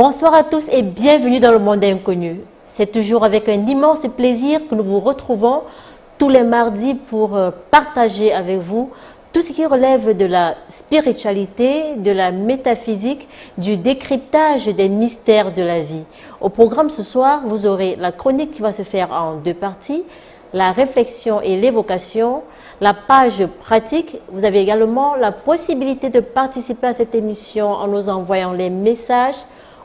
Bonsoir à tous et bienvenue dans le monde inconnu. C'est toujours avec un immense plaisir que nous vous retrouvons tous les mardis pour partager avec vous tout ce qui relève de la spiritualité, de la métaphysique, du décryptage des mystères de la vie. Au programme ce soir, vous aurez la chronique qui va se faire en deux parties, la réflexion et l'évocation, la page pratique. Vous avez également la possibilité de participer à cette émission en nous envoyant les messages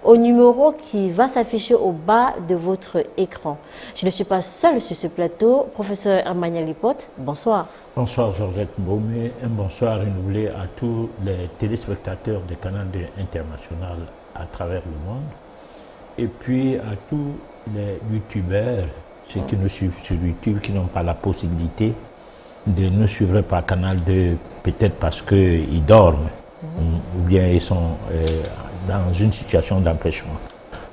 au numéro qui va s'afficher au bas de votre écran. Je ne suis pas seule sur ce plateau. Professeur Emmanuel Lipote, bonsoir. Bonsoir Georgette Mbomé, un bonsoir renouvelé à tous les téléspectateurs des canaux internationaux à travers le monde. Et puis à tous les youtubeurs, ceux qui nous suivent sur YouTube, qui n'ont pas la possibilité de nous suivre par Canal 2, peut-être parce qu'ils dorment, ou bien ils sont dans une situation d'empêchement.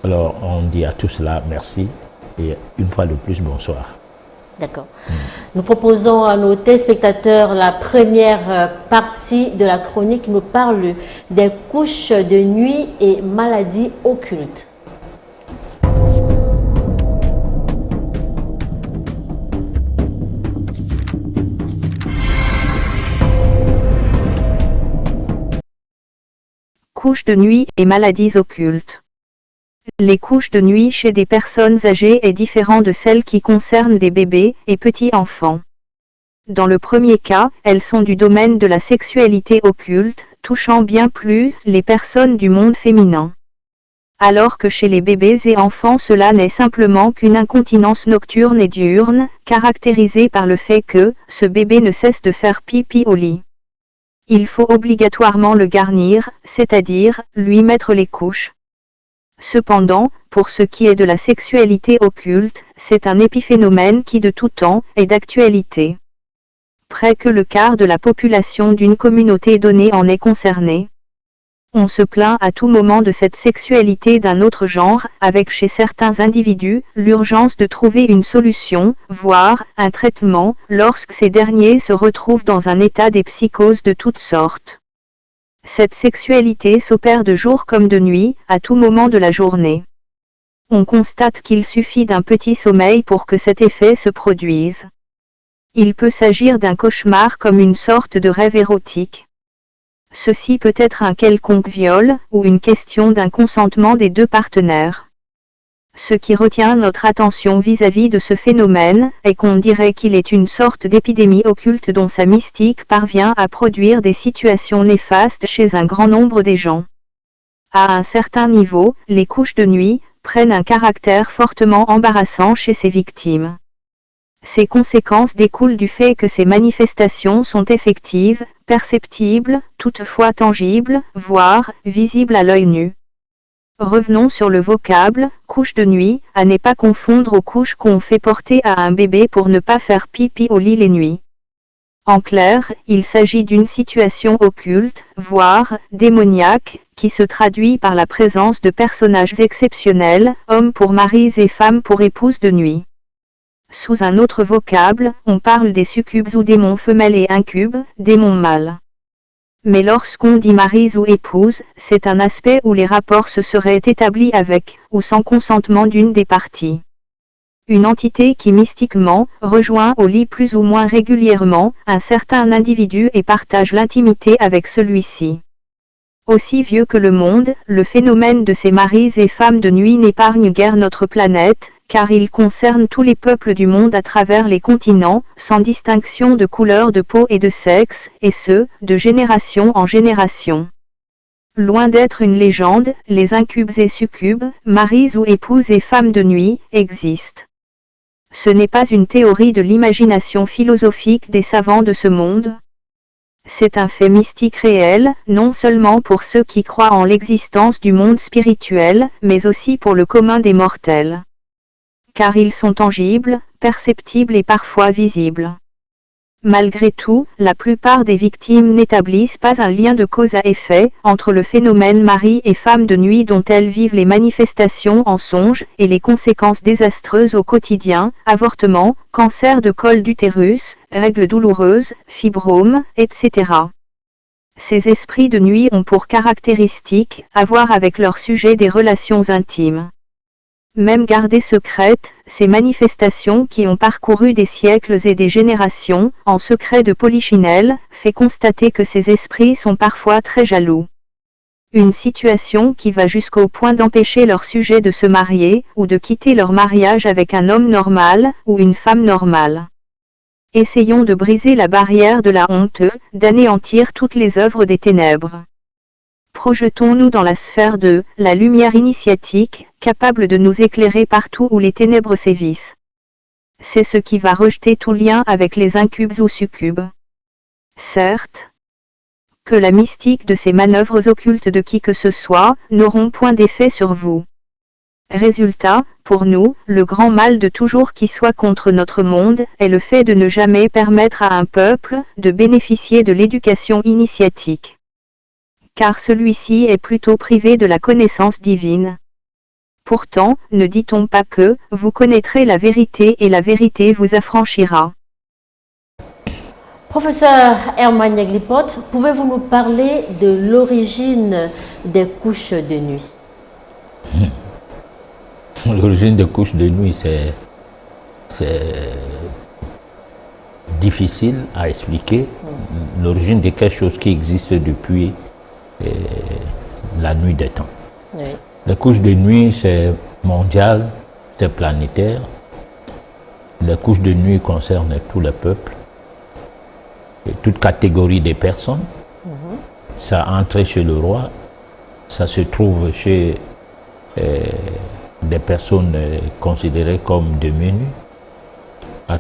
Alors on dit à tous cela merci et une fois de plus bonsoir. D'accord. Nous proposons à nos téléspectateurs la première partie de la chronique qui nous parle des couches de nuit et maladies occultes. Couches de nuit et maladies occultes. Les couches de nuit chez des personnes âgées est différent de celles qui concernent des bébés et petits enfants. Dans le premier cas, elles sont du domaine de la sexualité occulte, touchant bien plus les personnes du monde féminin. Alors que chez les bébés et enfants cela n'est simplement qu'une incontinence nocturne et diurne, caractérisée par le fait que ce bébé ne cesse de faire pipi au lit. Il faut obligatoirement le garnir, c'est-à-dire lui mettre les couches. Cependant, pour ce qui est de la sexualité occulte, c'est un épiphénomène qui de tout temps est d'actualité. Près que le quart de la population d'une communauté donnée en est concernée. On se plaint à tout moment de cette sexualité d'un autre genre, avec chez certains individus, l'urgence de trouver une solution, voire un traitement, lorsque ces derniers se retrouvent dans un état des psychoses de toutes sortes. Cette sexualité s'opère de jour comme de nuit, à tout moment de la journée. On constate qu'il suffit d'un petit sommeil pour que cet effet se produise. Il peut s'agir d'un cauchemar comme une sorte de rêve érotique. Ceci peut être un quelconque viol, ou une question d'un consentement des deux partenaires. Ce qui retient notre attention vis-à-vis de ce phénomène, est qu'on dirait qu'il est une sorte d'épidémie occulte dont sa mystique parvient à produire des situations néfastes chez un grand nombre des gens. À un certain niveau, les couches de nuit prennent un caractère fortement embarrassant chez ces victimes. Ces conséquences découlent du fait que ces manifestations sont effectives, perceptibles, toutefois tangibles, voire visibles à l'œil nu. Revenons sur le vocable, couche de nuit, à ne pas confondre aux couches qu'on fait porter à un bébé pour ne pas faire pipi au lit les nuits. En clair, il s'agit d'une situation occulte, voire démoniaque, qui se traduit par la présence de personnages exceptionnels, hommes pour maris et femmes pour épouses de nuit. Sous un autre vocable, on parle des succubes ou démons femelles et incubes, démons mâles. Mais lorsqu'on dit maris ou épouse, c'est un aspect où les rapports se seraient établis avec, ou sans consentement d'une des parties. Une entité qui mystiquement, rejoint au lit plus ou moins régulièrement, un certain individu et partage l'intimité avec celui-ci. Aussi vieux que le monde, le phénomène de ces maris et femmes de nuit n'épargne guère notre planète, car il concerne tous les peuples du monde à travers les continents, sans distinction de couleur de peau et de sexe, et ce, de génération en génération. Loin d'être une légende, les incubes et succubes, maris ou épouses et femmes de nuit, existent. Ce n'est pas une théorie de l'imagination philosophique des savants de ce monde. C'est un fait mystique réel, non seulement pour ceux qui croient en l'existence du monde spirituel, mais aussi pour le commun des mortels. Car ils sont tangibles, perceptibles et parfois visibles. Malgré tout, la plupart des victimes n'établissent pas un lien de cause à effet entre le phénomène mari et femme de nuit dont elles vivent les manifestations en songe et les conséquences désastreuses au quotidien, avortement, cancer de col d'utérus, règles douloureuses, fibromes, etc. ces esprits de nuit ont pour caractéristique avoir avec leur sujet des relations intimes. Même gardées secrètes, ces manifestations qui ont parcouru des siècles et des générations, en secret de Polichinelle, fait constater que ces esprits sont parfois très jaloux. Une situation qui va jusqu'au point d'empêcher leur sujet de se marier, ou de quitter leur mariage avec un homme normal, ou une femme normale. Essayons de briser la barrière de la honte, d'anéantir toutes les œuvres des ténèbres. Projetons-nous dans la sphère de la lumière initiatique, capable de nous éclairer partout où les ténèbres sévissent. C'est ce qui va rejeter tout lien avec les incubes ou succubes. Certes, que la mystique de ces manœuvres occultes de qui que ce soit n'auront point d'effet sur vous. Résultat, pour nous, le grand mal de toujours qui soit contre notre monde est le fait de ne jamais permettre à un peuple de bénéficier de l'éducation initiatique. Car celui-ci est plutôt privé de la connaissance divine. Pourtant, ne dit-on pas que vous connaîtrez la vérité et la vérité vous affranchira. Professeur Herman Yaglipot, pouvez-vous nous parler de l'origine des couches de nuit? L'origine des couches de nuit, c'est difficile à expliquer. L'origine de quelque chose qui existe depuis la nuit des temps. Oui. Les couches de nuit, c'est mondial, c'est planétaire. Les couches de nuit concernent tous les peuples et toute catégorie de personnes. Ça entre chez le roi, ça se trouve chez des personnes considérées comme demi-nues.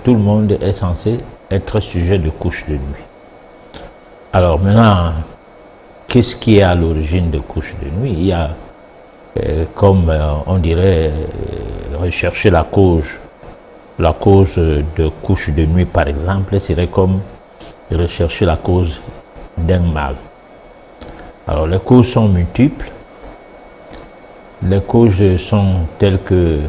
Tout le monde est censé être sujet de couches de nuit. Alors maintenant, qu'est-ce qui est à l'origine de couches de nuit? Il y a, comme on dirait, rechercher la cause de couches de nuit, par exemple, serait comme rechercher la cause d'un mal. Alors les causes sont multiples. Les causes sont telles que,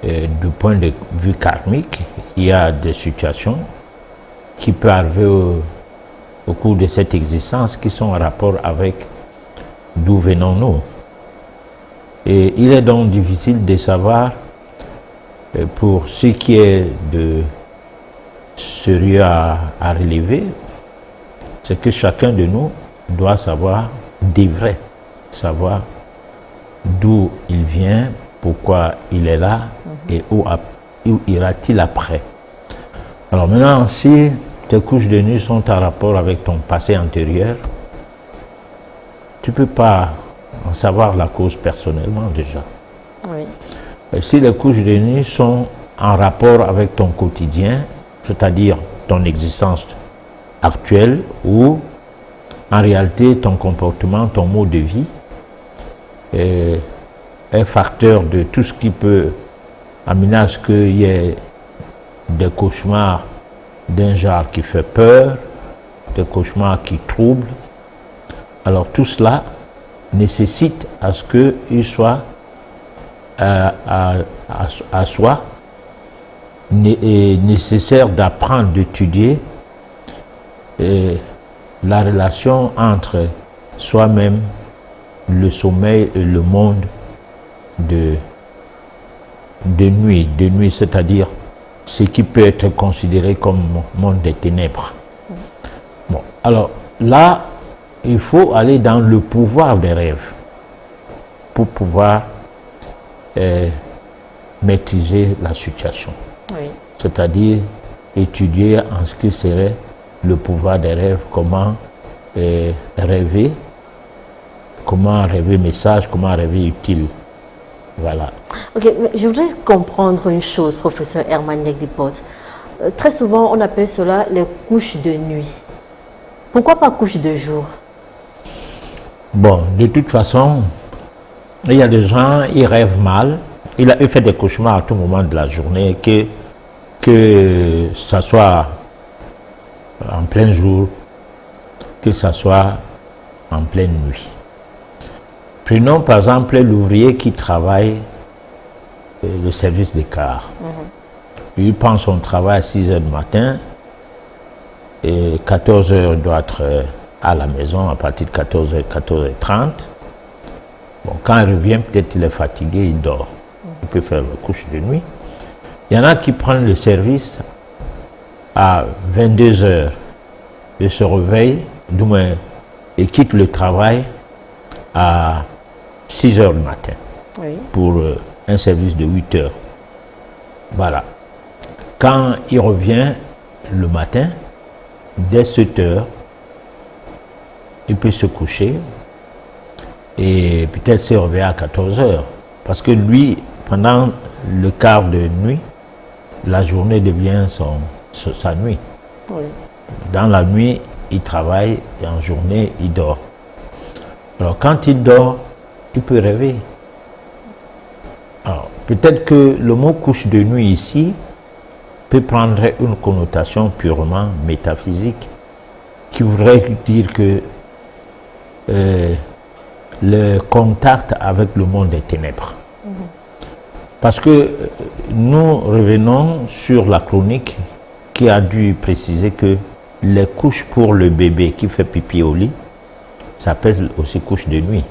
du point de vue karmique, il y a des situations qui peuvent arriver au cours de cette existence qui sont en rapport avec d'où venons-nous. Et il est donc difficile de savoir, pour ce qui est de sérieux à relever, c'est que chacun de nous doit savoir, devrait savoir d'où il vient, pourquoi il est là et où ira-t-il après. Alors maintenant, si tes couches de nuit sont en rapport avec ton passé antérieur, tu ne peux pas en savoir la cause personnellement déjà. Oui. Et si les couches de nuit sont en rapport avec ton quotidien, c'est-à-dire ton existence actuelle, ou en réalité ton comportement, ton mode de vie, est facteur de tout ce qui peut amener à ce qu'il y ait des cauchemars d'un genre qui fait peur, des cauchemars qui troublent. Alors tout cela nécessite à ce qu'il soit à soi nécessaire d'apprendre, d'étudier la relation entre soi-même, le sommeil et le monde de nuit, c'est-à-dire ce qui peut être considéré comme monde des ténèbres. Bon, alors là, il faut aller dans le pouvoir des rêves pour pouvoir maîtriser la situation. Oui. C'est-à-dire étudier en ce qui serait le pouvoir des rêves, comment rêver, comment rêver message, comment rêver utile. Voilà. Ok, mais je voudrais comprendre une chose, professeur Herman Yaglipot. Très souvent, on appelle cela les couches de nuit. Pourquoi pas couches de jour? Bon, de toute façon, il y a des gens, ils rêvent mal. Il fait des cauchemars à tout moment de la journée, que ça soit en plein jour, que ça soit en pleine nuit. Prenons par exemple l'ouvrier qui travaille le service des cars. Il prend son travail à 6 h du matin et 14 h doit être à la maison à partir de 14h, 14h30. Bon, quand il revient, peut-être il est fatigué, il dort. Il peut faire la couche de nuit. Il y en a qui prennent le service à 22h et se réveillent, du moins, et quittent le travail à 6h du matin pour un service de 8h. Voilà. Quand il revient le matin, dès 7h, il peut se coucher et peut-être se réveiller à 14h. Parce que lui, pendant le quart de nuit, la journée devient sa nuit. Oui. Dans la nuit, il travaille et en journée, il dort. Alors quand il dort, il peut rêver. Alors peut-être que le mot couche de nuit ici peut prendre une connotation purement métaphysique qui voudrait dire que le contact avec le monde des ténèbres. Parce que nous revenons sur la chronique qui a dû préciser que les couches pour le bébé qui fait pipi au lit s'appellent aussi couches de nuit.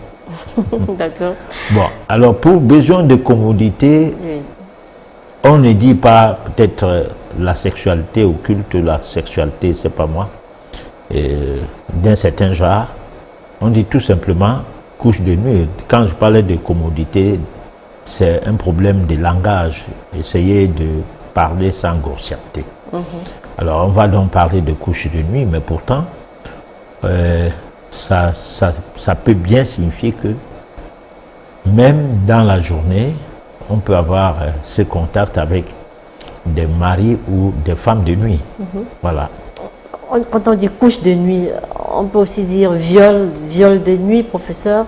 D'accord. Bon, alors pour besoin de commodité, oui, on ne dit pas peut-être la sexualité occulte, la sexualité, c'est pas moi, d'un certain genre. On dit tout simplement couche de nuit. Quand je parlais de commodité, c'est un problème de langage. Essayer de parler sans grossièreté. Alors on va donc parler de couche de nuit, mais pourtant, ça peut bien signifier que même dans la journée, on peut avoir ce contact avec des maris ou des femmes de nuit. Voilà. Quand on dit couche de nuit, on peut aussi dire viol de nuit, professeur.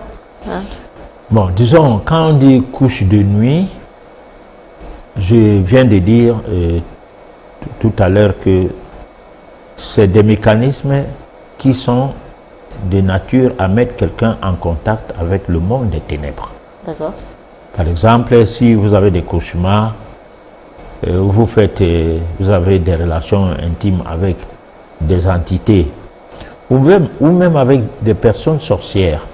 Hein? Bon, disons, quand on dit couche de nuit, je viens de dire tout à l'heure que c'est des mécanismes qui sont de nature à mettre quelqu'un en contact avec le monde des ténèbres. D'accord. Par exemple, si vous avez des cauchemars, vous avez des relations intimes avec des entités, ou même avec des personnes sorcières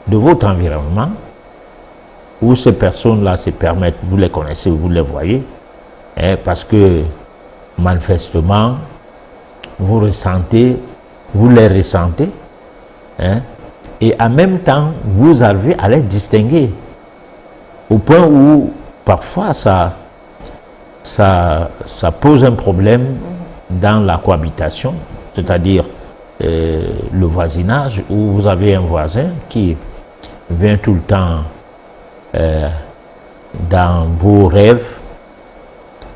de votre environnement, où ces personnes-là se permettent, vous les connaissez, vous les voyez, parce que manifestement, vous les ressentez, et en même temps, vous arrivez à les distinguer, au point où parfois ça pose un problème dans la cohabitation, c'est-à-dire le voisinage, où vous avez un voisin qui vient tout le temps dans vos rêves,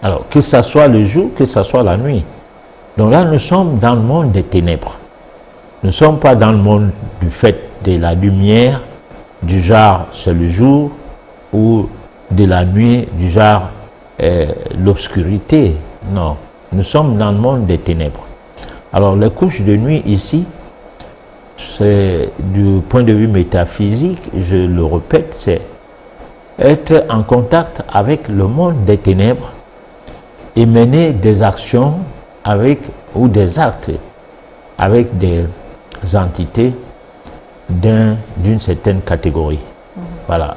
alors que ce soit le jour, que ce soit la nuit. Donc là, nous sommes dans le monde des ténèbres. Nous ne sommes pas dans le monde du fait de la lumière, du genre c'est le jour, ou de la nuit, du genre l'obscurité. Non, nous sommes dans le monde des ténèbres. Alors les couches de nuit ici, c'est du point de vue métaphysique, je le répète, c'est être en contact avec le monde des ténèbres et mener des actions ou des actes avec des entités d'une certaine catégorie. Voilà.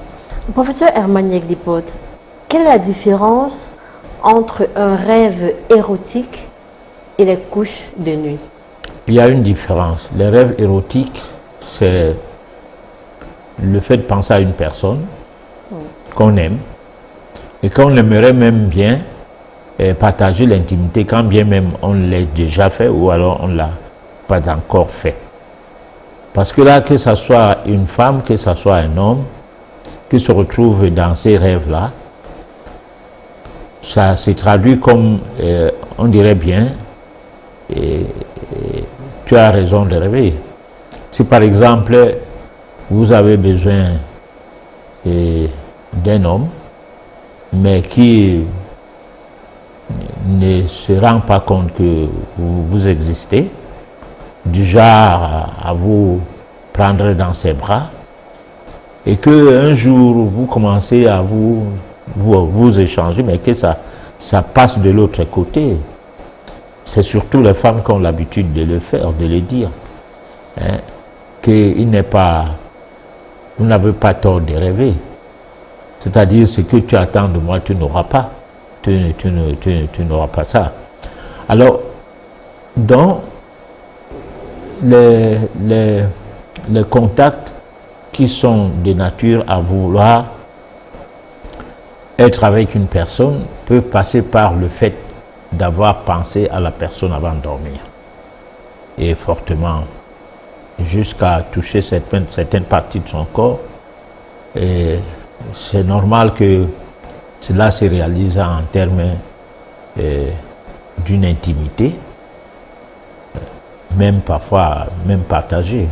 Professeur Hermaniek Dipote, quelle est la différence entre un rêve érotique et les couches de nuit? Il y a une différence. Les rêves érotiques, c'est le fait de penser à une personne qu'on aime et qu'on aimerait même bien partager l'intimité, quand bien même on l'a déjà fait ou alors on ne l'a pas encore fait. Parce que là, que ce soit une femme, que ce soit un homme, qui se retrouve dans ces rêves-là, ça se traduit comme, on dirait bien, tu as raison de rêver. Si par exemple, vous avez besoin d'un homme, mais qui ne se rend pas compte que vous existez, du genre à vous prendre dans ses bras, et qu'un jour vous commencez à vous échanger, mais que ça passe de l'autre côté. C'est surtout les femmes qui ont l'habitude de le faire, de le dire. hein, qu'il n'est pas, vous n'avez pas tort de rêver. C'est-à-dire, ce que tu attends de moi, tu n'auras pas. Tu n'auras pas ça. Alors, dans les contacts qui sont de nature à vouloir être avec une personne peuvent passer par le fait d'avoir pensé à la personne avant de dormir. Et fortement, jusqu'à toucher certaines parties de son corps. Et c'est normal que cela se réalise en termes d'une intimité, même parfois, même partagée,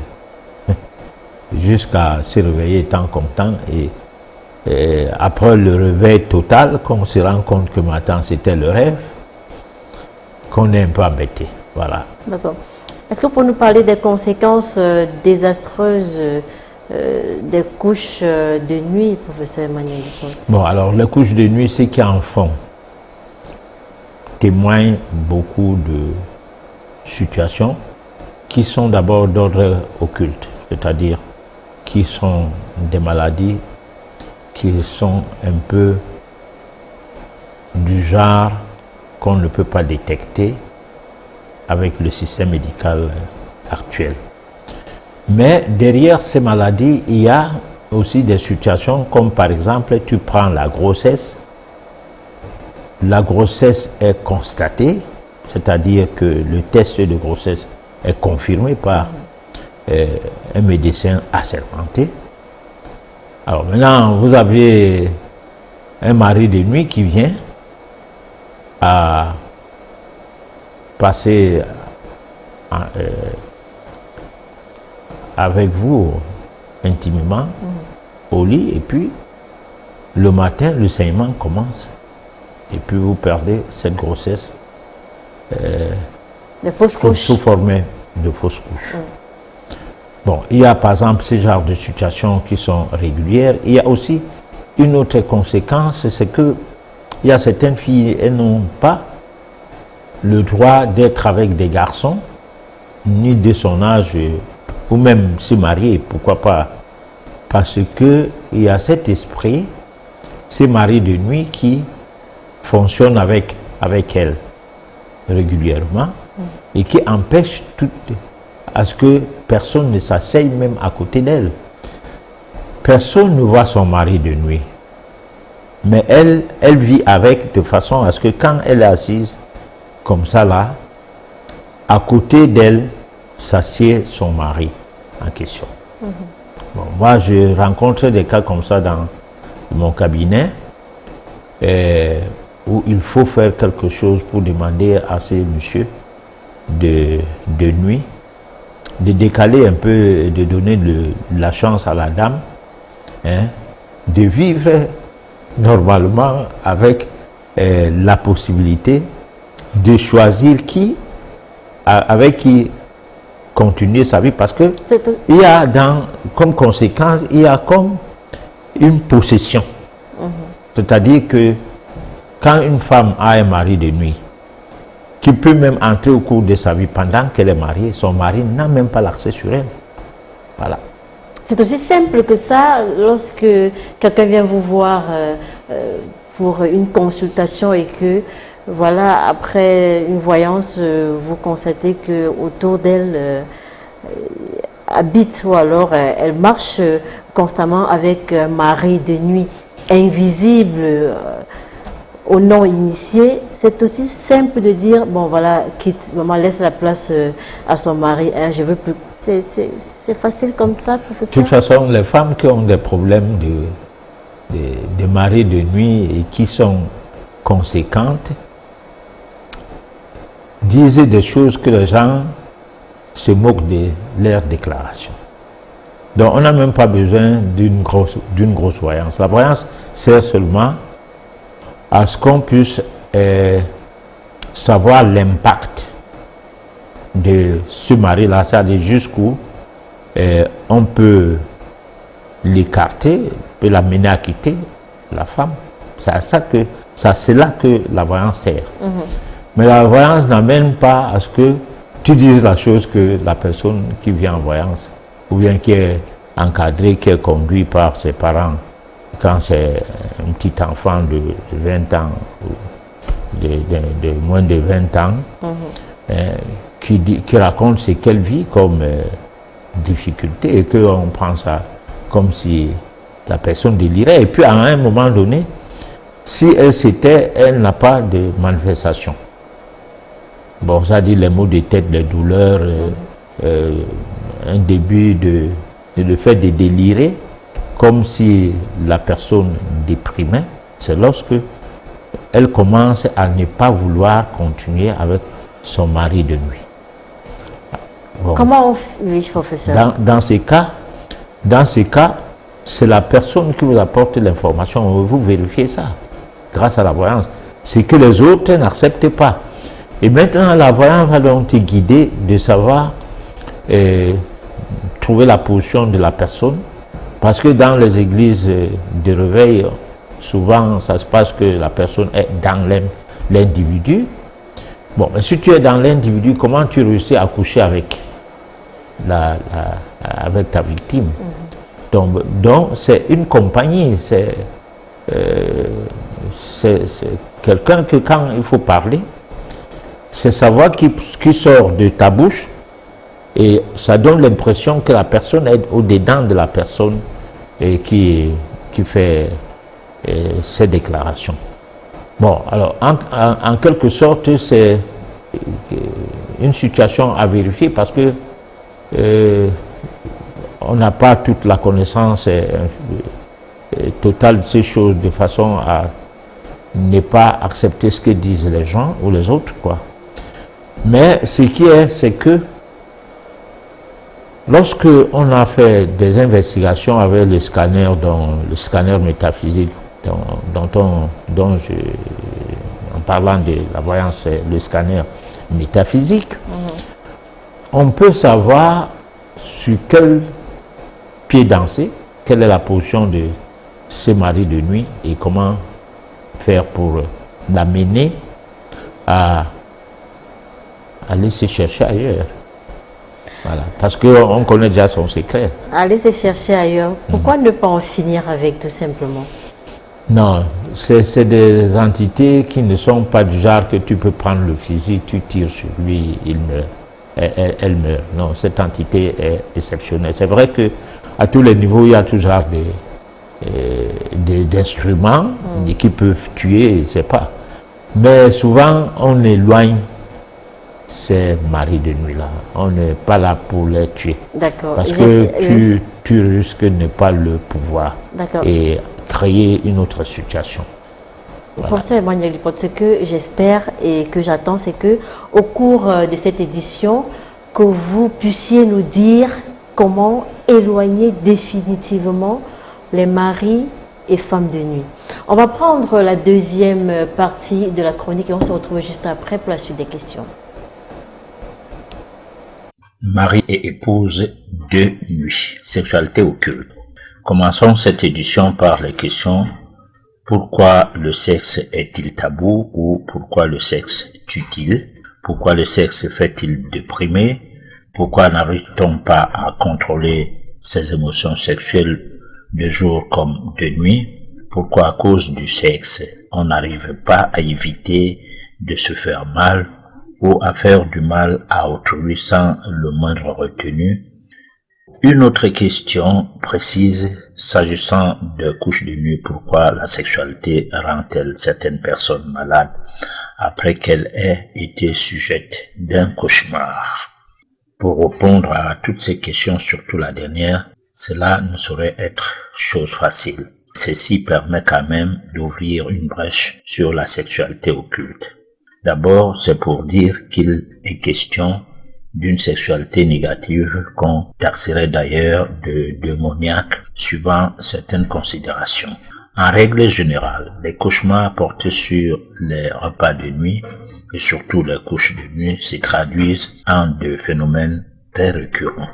jusqu'à se réveiller tant comme temps. Et après le réveil total, qu'on se rend compte que maintenant c'était le rêve, qu'on est un peu embêté. Voilà. D'accord. Est-ce que vous pouvez nous parler des conséquences désastreuses des couches de nuit, professeur Emmanuel Duporte? Bon, alors les couches de nuit, ce qui en font témoignent beaucoup de situations qui sont d'abord d'ordre occulte, c'est-à-dire qui sont des maladies qui sont un peu du genre qu'on ne peut pas détecter avec le système médical actuel. Mais derrière ces maladies, il y a aussi des situations comme par exemple, tu prends la grossesse est constatée, c'est-à-dire que le test de grossesse est confirmé par un médecin assermenté. Alors maintenant, vous avez un mari de nuit qui vient à passer avec vous intimement au lit, et puis le matin, le saignement commence, et puis vous perdez cette grossesse sous forme de fausse couche. Bon, il y a par exemple ce genre de situations qui sont régulières. Il y a aussi une autre conséquence, c'est que il y a certaines filles, elles n'ont pas le droit d'être avec des garçons, ni de son âge, ou même se marier, pourquoi pas, parce que il y a cet esprit, ces maris de nuit qui fonctionnent avec elles régulièrement et qui empêchent à ce que personne ne s'asseye même à côté d'elle. Personne ne voit son mari de nuit, mais elle vit avec de façon à ce que quand elle est assise comme ça là, à côté d'elle s'assied son mari en question. Bon, moi je rencontre des cas comme ça dans mon cabinet où il faut faire quelque chose pour demander à ces messieurs de nuit de décaler un peu, de donner la chance à la dame, hein, de vivre normalement avec la possibilité de choisir avec qui continuer sa vie, parce que il y a comme conséquence, il y a comme une possession. C'est-à-dire que quand une femme a un mari de nuit, qui peut même entrer au cours de sa vie pendant qu'elle est mariée, son mari n'a même pas l'accès sur elle. Voilà. C'est aussi simple que ça, lorsque quelqu'un vient vous voir pour une consultation et que, voilà, après une voyance, vous constatez que autour d'elle habite, ou alors elle marche constamment avec un mari de nuit invisible, au non initié. C'est aussi simple de dire, bon voilà, quitte, maman laisse la place à son mari, hein, je veux plus. C'est facile comme ça, professeur? De toute façon, les femmes qui ont des problèmes de mari de nuit et qui sont conséquentes disent des choses que les gens se moquent de leurs déclarations. Donc on n'a même pas besoin d'une grosse voyance. La voyance sert seulement à ce qu'on puisse savoir l'impact de ce mari-là, c'est-à-dire jusqu'où on peut l'écarter, peut l'amener à quitter la femme. C'est là que la voyance sert. Mais la voyance n'amène pas à ce que tu dises la chose que la personne qui vient en voyance, ou bien qui est encadré, qui est conduit par ses parents, quand c'est un petit enfant de 20 ans, ou de moins de 20 ans, qui raconte ce qu'elle vit comme difficulté et qu'on prend ça comme si la personne délirait. Et puis à un moment donné, si elle s'était, elle n'a pas de manifestation. Bon, ça dit les maux de tête, les douleurs, un début de le fait de délirer, comme si la personne déprimait, c'est lorsque elle commence à ne pas vouloir continuer avec son mari de nuit. Bon. Comment on fait, oui, professeur? Dans ces cas, c'est la personne qui vous apporte l'information. Vous vérifiez ça grâce à la voyance. C'est que les autres n'acceptent pas. Et maintenant, la voyance va donc te guider de savoir trouver la position de la personne. Parce que dans les églises de réveil, souvent, ça se passe que la personne est dans l'individu. Bon, mais si tu es dans l'individu, comment tu réussis à coucher avec avec ta victime? Donc c'est une compagnie, c'est quelqu'un que quand il faut parler, c'est savoir qui sort de ta bouche et ça donne l'impression que la personne est au-dedans de la personne et qui fait ces déclarations. Bon, alors en quelque sorte, c'est une situation à vérifier parce que on n'a pas toute la connaissance totale de ces choses de façon à ne pas accepter ce que disent les gens ou les autres, quoi. Mais ce qui est, c'est que lorsque on a fait des investigations avec le scanner métaphysique en parlant de la voyance, le scanner métaphysique, on peut savoir sur quel pied danser, quelle est la position de ce mari de nuit et comment faire pour l'amener à aller se chercher ailleurs. Voilà, parce qu'on connaît déjà son secret. Aller se chercher ailleurs. Pourquoi ne pas en finir avec, tout simplement? Non, c'est des entités qui ne sont pas du genre que tu peux prendre le fusil, tu tires sur lui, il meurt. Elle meurt. Non, cette entité est exceptionnelle. C'est vrai que à tous les niveaux, il y a toujours d'instruments qui peuvent tuer, je ne sais pas. Mais souvent, on éloigne ces maris de nuit-là. On n'est pas là pour les tuer. D'accord. Parce que tu risques de ne pas le pouvoir et créer une autre situation. Voilà. Professeur Emmanuel Duporte, ce que j'espère et que j'attends, c'est que au cours de cette édition, que vous puissiez nous dire comment éloigner définitivement les maris et femmes de nuit. On va prendre la deuxième partie de la chronique et on se retrouve juste après pour la suite des questions. Mari et épouse de nuit, sexualité occulte. Commençons cette édition par les questions: pourquoi le sexe est-il tabou ou pourquoi le sexe tue-t-il? Pourquoi le sexe fait-il déprimer? Pourquoi n'arrive-t-on pas à contrôler ses émotions sexuelles de jour comme de nuit? Pourquoi à cause du sexe, on n'arrive pas à éviter de se faire mal ou à faire du mal à autrui sans le moindre retenue? Une autre question précise s'agissant de couches de nuit: pourquoi la sexualité rend-elle certaines personnes malades après qu'elles aient été sujettes d'un cauchemar? Pour répondre à toutes ces questions, surtout la dernière, cela ne saurait être chose facile. Ceci permet quand même d'ouvrir une brèche sur la sexualité occulte. D'abord, c'est pour dire qu'il est question d'une sexualité négative qu'on taxerait d'ailleurs de démoniaque suivant certaines considérations. En règle générale, les cauchemars portés sur les repas de nuit et surtout les couches de nuit se traduisent en deux phénomènes très récurrents.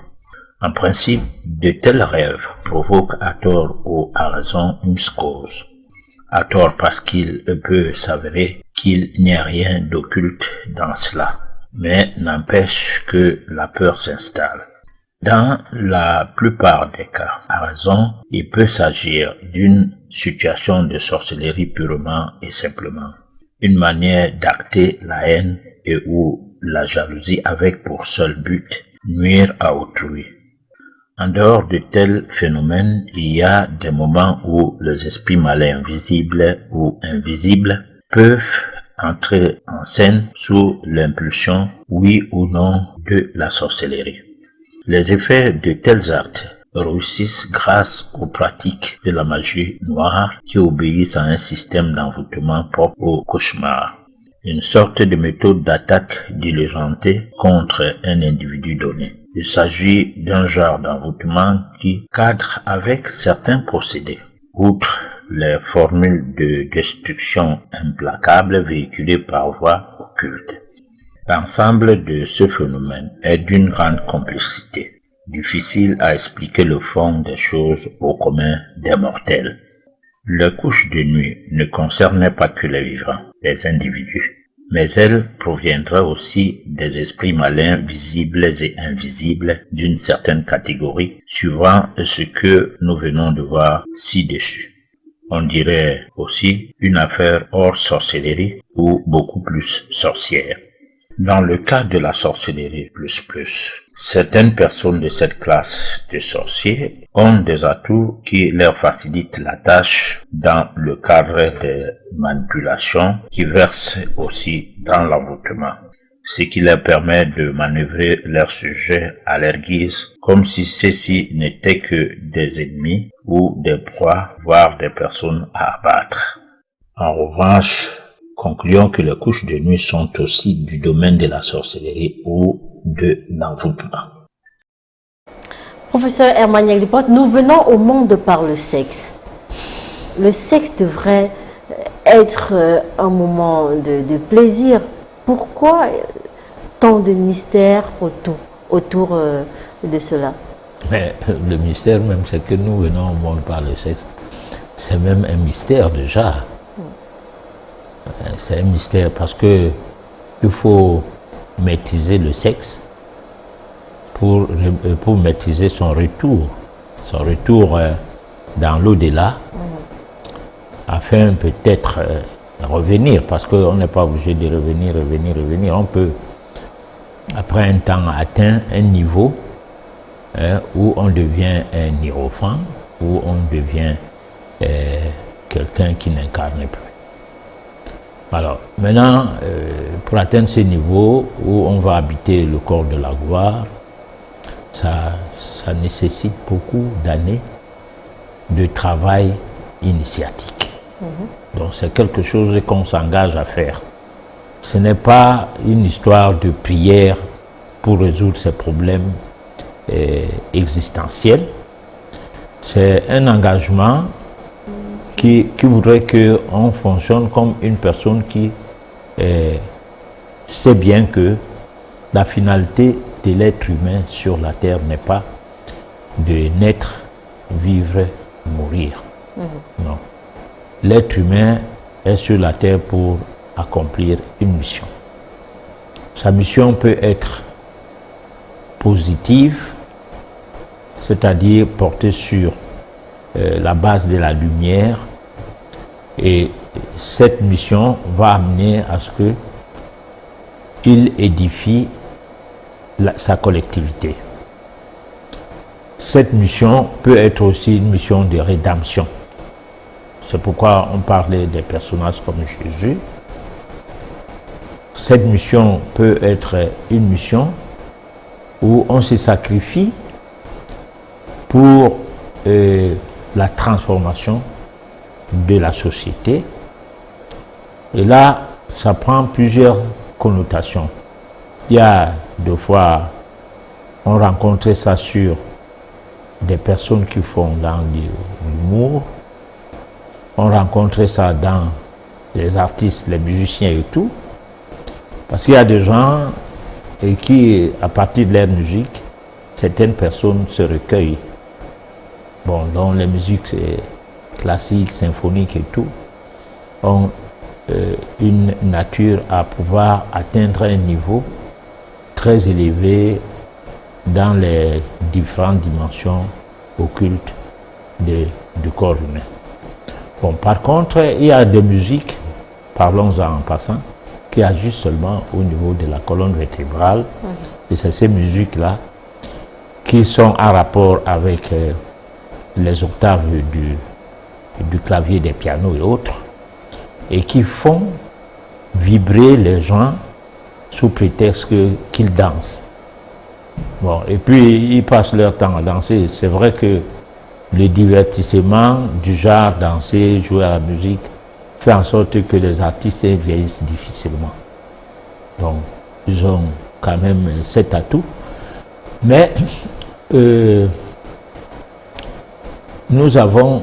En principe, de tels rêves provoquent à tort ou à raison une psychose. À tort parce qu'il peut s'avérer qu'il n'y a rien d'occulte dans cela. mais n'empêche que la peur s'installe. Dans la plupart des cas, à raison, il peut s'agir d'une situation de sorcellerie purement et simplement, une manière d'acter la haine et ou la jalousie avec pour seul but nuire à autrui. En dehors de tels phénomènes, il y a des moments où les esprits malins visibles ou invisibles peuvent entrer en scène sous l'impulsion, oui ou non, de la sorcellerie. Les effets de tels actes réussissent grâce aux pratiques de la magie noire qui obéissent à un système d'envoûtement propre au cauchemar, une sorte de méthode d'attaque diligentée contre un individu donné. Il s'agit d'un genre d'envoûtement qui cadre avec certains procédés. Outre les formules de destruction implacable véhiculées par voie occulte. L'ensemble de ce phénomène est d'une grande complexité, difficile à expliquer le fond des choses au commun des mortels. La couche de nuit ne concernait pas que les vivants, les individus, mais elle proviendrait aussi des esprits malins visibles et invisibles d'une certaine catégorie, suivant ce que nous venons de voir ci-dessus. On dirait aussi une affaire hors sorcellerie ou beaucoup plus sorcière. Dans le cas de la sorcellerie plus, certaines personnes de cette classe de sorciers ont des atouts qui leur facilitent la tâche dans le cadre des manipulations qui versent aussi dans l'envoûtement, ce qui leur permet de manœuvrer leurs sujets à leur guise comme si ceux-ci n'étaient que des ennemis ou des proies, voire des personnes à abattre. En revanche, concluons que les couches de nuit sont aussi du domaine de la sorcellerie ou de l'envoûtement. Professeur Herman Yaglipote, nous venons au monde par le sexe. Le sexe devrait être un moment de plaisir. Pourquoi tant de mystères autour de cela? Mais le mystère même, c'est que nous venons au monde par le sexe. C'est même un mystère déjà. C'est un mystère parce que il faut maîtriser le sexe pour maîtriser son retour dans l'au-delà, afin peut-être revenir, parce qu'on n'est pas obligé de revenir. On peut, après un temps, atteindre un niveau où on devient un hiérophant, où on devient quelqu'un qui n'incarne plus. Alors, maintenant, pour atteindre ce niveau où on va habiter le corps de la gloire, ça nécessite beaucoup d'années de travail initiatique. Donc, c'est quelque chose qu'on s'engage à faire. Ce n'est pas une histoire de prière pour résoudre ces problèmes existentiels. C'est un engagement qui voudrait qu'on fonctionne comme une personne qui sait bien que la finalité de l'être humain sur la terre n'est pas de naître, vivre, mourir. Non. L'être humain est sur la terre pour accomplir une mission. Sa mission peut être positive, c'est-à-dire portée sur la base de la lumière, et cette mission va amener à ce qu'il édifie sa collectivité. Cette mission peut être aussi une mission de rédemption. C'est pourquoi on parlait des personnages comme Jésus. Cette mission peut être une mission où on se sacrifie pour la transformation de la société. Et là, ça prend plusieurs connotations. Il y a deux fois, on rencontrait ça sur des personnes qui font dans l'humour. On rencontrait ça dans les artistes, les musiciens et tout. Parce qu'il y a des gens qui, à partir de leur musique, certaines personnes se recueillent. Bon, dans les musiques classiques, symphoniques et tout, ont une nature à pouvoir atteindre un niveau très élevé dans les différentes dimensions occultes du corps humain. Bon, par contre, il y a des musiques, parlons-en en passant, qui agissent seulement au niveau de la colonne vertébrale. Et c'est ces musiques-là qui sont en rapport avec les octaves du clavier des pianos et autres, et qui font vibrer les gens sous prétexte qu'ils dansent. Bon, et puis ils passent leur temps à danser. C'est vrai que le divertissement du genre danser, jouer à la musique, fait en sorte que les artistes vieillissent difficilement. Donc, ils ont quand même cet atout. Mais nous avons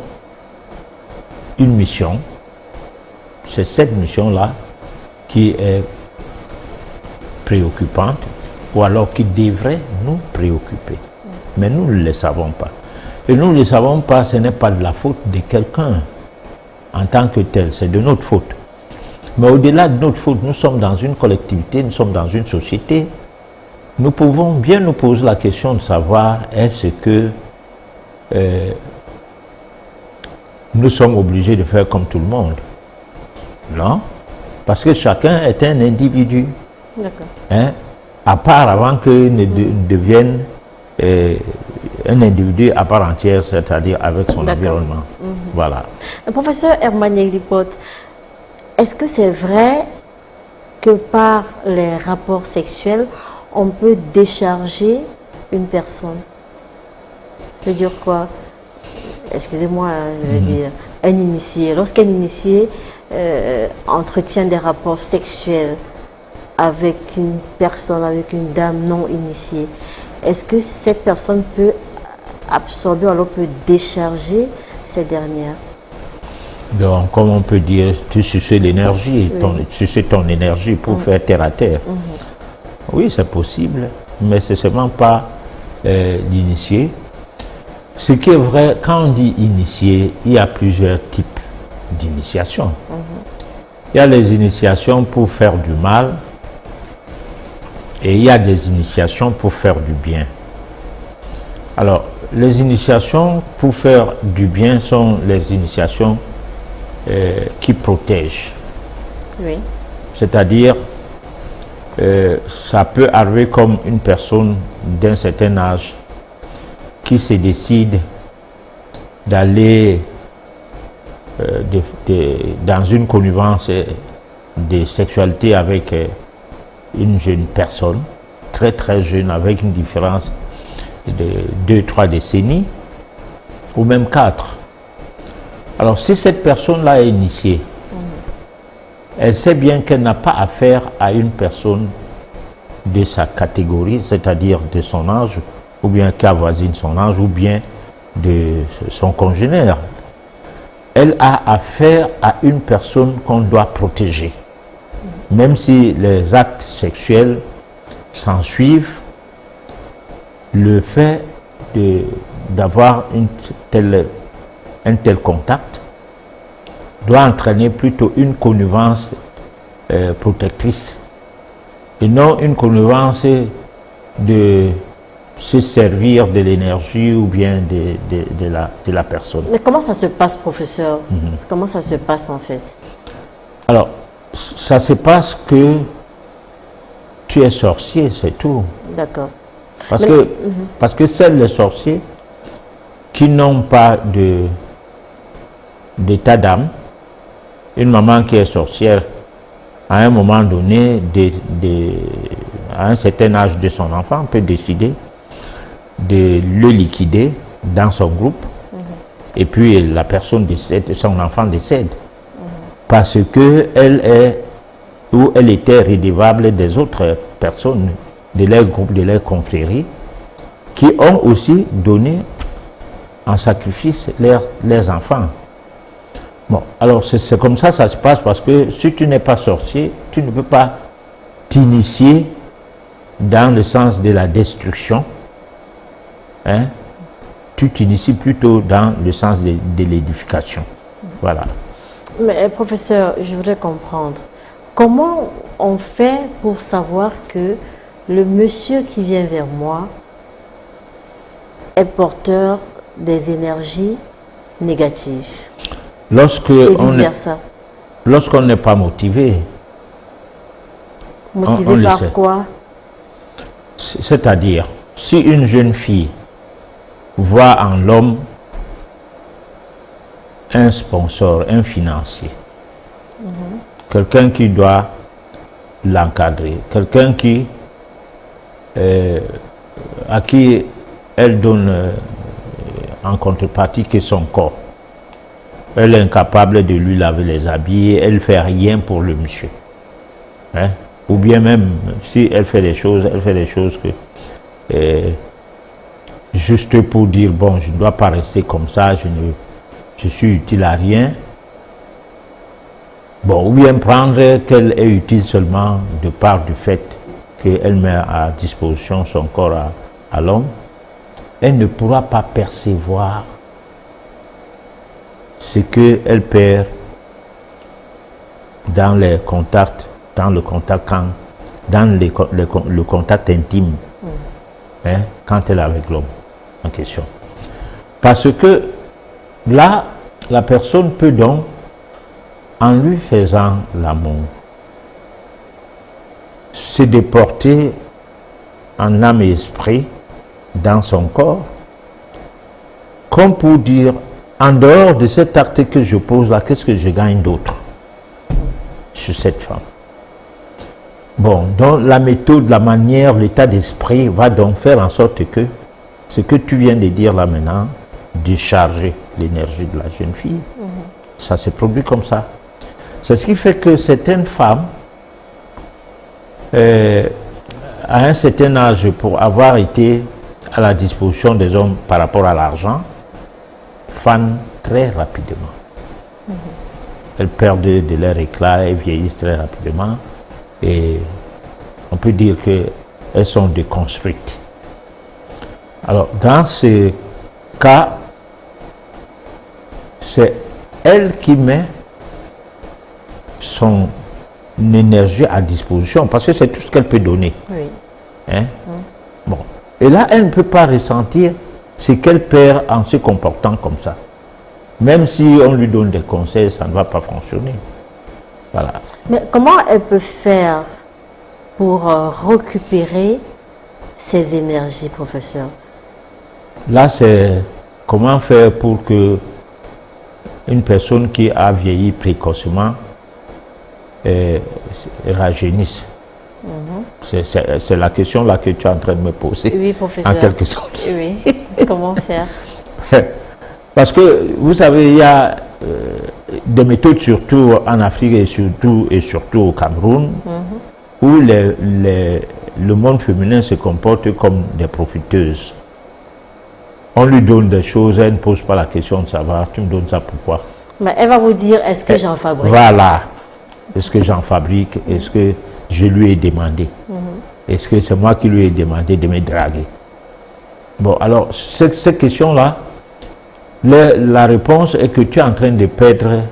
une mission. C'est cette mission-là qui est préoccupante, ou alors qui devrait nous préoccuper. Mais nous ne le savons pas. Et nous ne le savons pas, ce n'est pas de la faute de quelqu'un en tant que tel, c'est de notre faute. Mais au-delà de notre faute, nous sommes dans une collectivité, nous sommes dans une société. Nous pouvons bien nous poser la question de savoir est-ce que nous sommes obligés de faire comme tout le monde? Non, parce que chacun est un individu. D'accord. Hein? À part avant qu'il ne devienne un individu à part entière, c'est-à-dire avec son environnement. Voilà. Professeur Herman Yeglipot, est-ce que c'est vrai que par les rapports sexuels, on peut décharger une personne? Je veux dire quoi? Excusez-moi, je veux dire un initié. Lorsqu'un initié entretient des rapports sexuels avec une personne, avec une dame non initiée, est-ce que cette personne peut absorber, alors peut décharger cette dernière? Donc, comme on peut dire, tu suces l'énergie, tu suces ton énergie pour faire terre à terre. Oui, c'est possible, mais ce n'est seulement pas l'initié. Ce qui est vrai, quand on dit initié, il y a plusieurs types d'initiation. Il y a les initiations pour faire du mal et il y a des initiations pour faire du bien. Alors, les initiations pour faire du bien sont les initiations qui protègent. Oui. C'est-à-dire, ça peut arriver comme une personne d'un certain âge qui se décide d'aller dans une connivence de sexualité avec une jeune personne, très très jeune, avec une différence de 2-3 décennies, ou même 4. Alors si cette personne-là est initiée, elle sait bien qu'elle n'a pas affaire à une personne de sa catégorie, c'est-à-dire de son âge, ou bien qui avoisine son âge, ou bien de son congénère. Elle a affaire à une personne qu'on doit protéger. Même si les actes sexuels s'en suivent, le fait d'avoir un tel contact doit entraîner plutôt une connivence protectrice et non une connivence de se servir de l'énergie ou bien de la personne. Mais comment ça se passe, professeur? Comment ça se passe en fait? Alors, ça se passe que tu es sorcier, c'est tout. D'accord. Parce que seuls les sorciers qui n'ont pas d'état d'âme, une maman qui est sorcière, à un moment donné, à un certain âge de son enfant, peut décider de le liquider dans son groupe, et puis la personne décède, son enfant décède, parce que elle était redevable des autres personnes de leur groupe, de leur confrérie, qui ont aussi donné en sacrifice leurs enfants. Bon, alors c'est comme ça se passe, parce que si tu n'es pas sorcier, tu ne peux pas t'initier dans le sens de la destruction. Hein? Tu t'inities plutôt dans le sens de l'édification. Voilà. Mais professeur, je voudrais comprendre, comment on fait pour savoir que le monsieur qui vient vers moi est porteur des énergies négatives. Et vice-versa. Lorsqu'on n'est pas motivé, motivé on par quoi? C'est-à-dire, si une jeune fille voit en l'homme un sponsor, un financier, quelqu'un qui doit l'encadrer, quelqu'un à qui elle donne en contrepartie que son corps. Elle est incapable de lui laver les habits, elle ne fait rien pour le monsieur. Hein? Ou bien même, si elle fait des choses que juste pour dire, bon, je ne dois pas rester comme ça, je suis utile à rien. Bon, ou bien prendre qu'elle est utile seulement de part du fait qu'elle met à disposition son corps à l'homme, elle ne pourra pas percevoir ce qu'elle perd dans le contact intime, hein, quand elle est avec l'homme en question. Parce que là, la personne peut donc, en lui faisant l'amour, se déporter en âme et esprit dans son corps, comme pour dire, en dehors de cet acte que je pose là, qu'est-ce que je gagne d'autre sur cette femme? Bon, donc la méthode, la manière, l'état d'esprit va donc faire en sorte que ce que tu viens de dire là maintenant, décharger l'énergie de la jeune fille, ça se produit comme ça. C'est ce qui fait que certaines femmes, à un certain âge, pour avoir été à la disposition des hommes par rapport à l'argent, fanent très rapidement. Elles perdent de leur éclat, elles vieillissent très rapidement et on peut dire qu'elles sont déconstruites. Alors, dans ce cas, c'est elle qui met son énergie à disposition parce que c'est tout ce qu'elle peut donner. Oui. Hein? Bon. Et là, elle ne peut pas ressentir ce qu'elle perd en se comportant comme ça. Même si on lui donne des conseils, ça ne va pas fonctionner. Voilà. Mais comment elle peut faire pour récupérer ses énergies, professeur? Là, c'est comment faire pour que une personne qui a vieilli précocement rajeunisse. C'est la question là que tu es en train de me poser. Oui, professeur. En quelque sorte. Oui. Comment faire? Parce que, vous savez, il y a des méthodes, surtout en Afrique et surtout au Cameroun, où le monde féminin se comporte comme des profiteuses. On lui donne des choses, elle ne pose pas la question de savoir, tu me donnes ça pourquoi? Mais elle va vous dire, est-ce que j'en fabrique? Voilà. Est-ce que j'en fabrique? Est-ce que je lui ai demandé? Est-ce que c'est moi qui lui ai demandé de me draguer? Bon, alors, cette question-là, la réponse est que tu es en train de perdre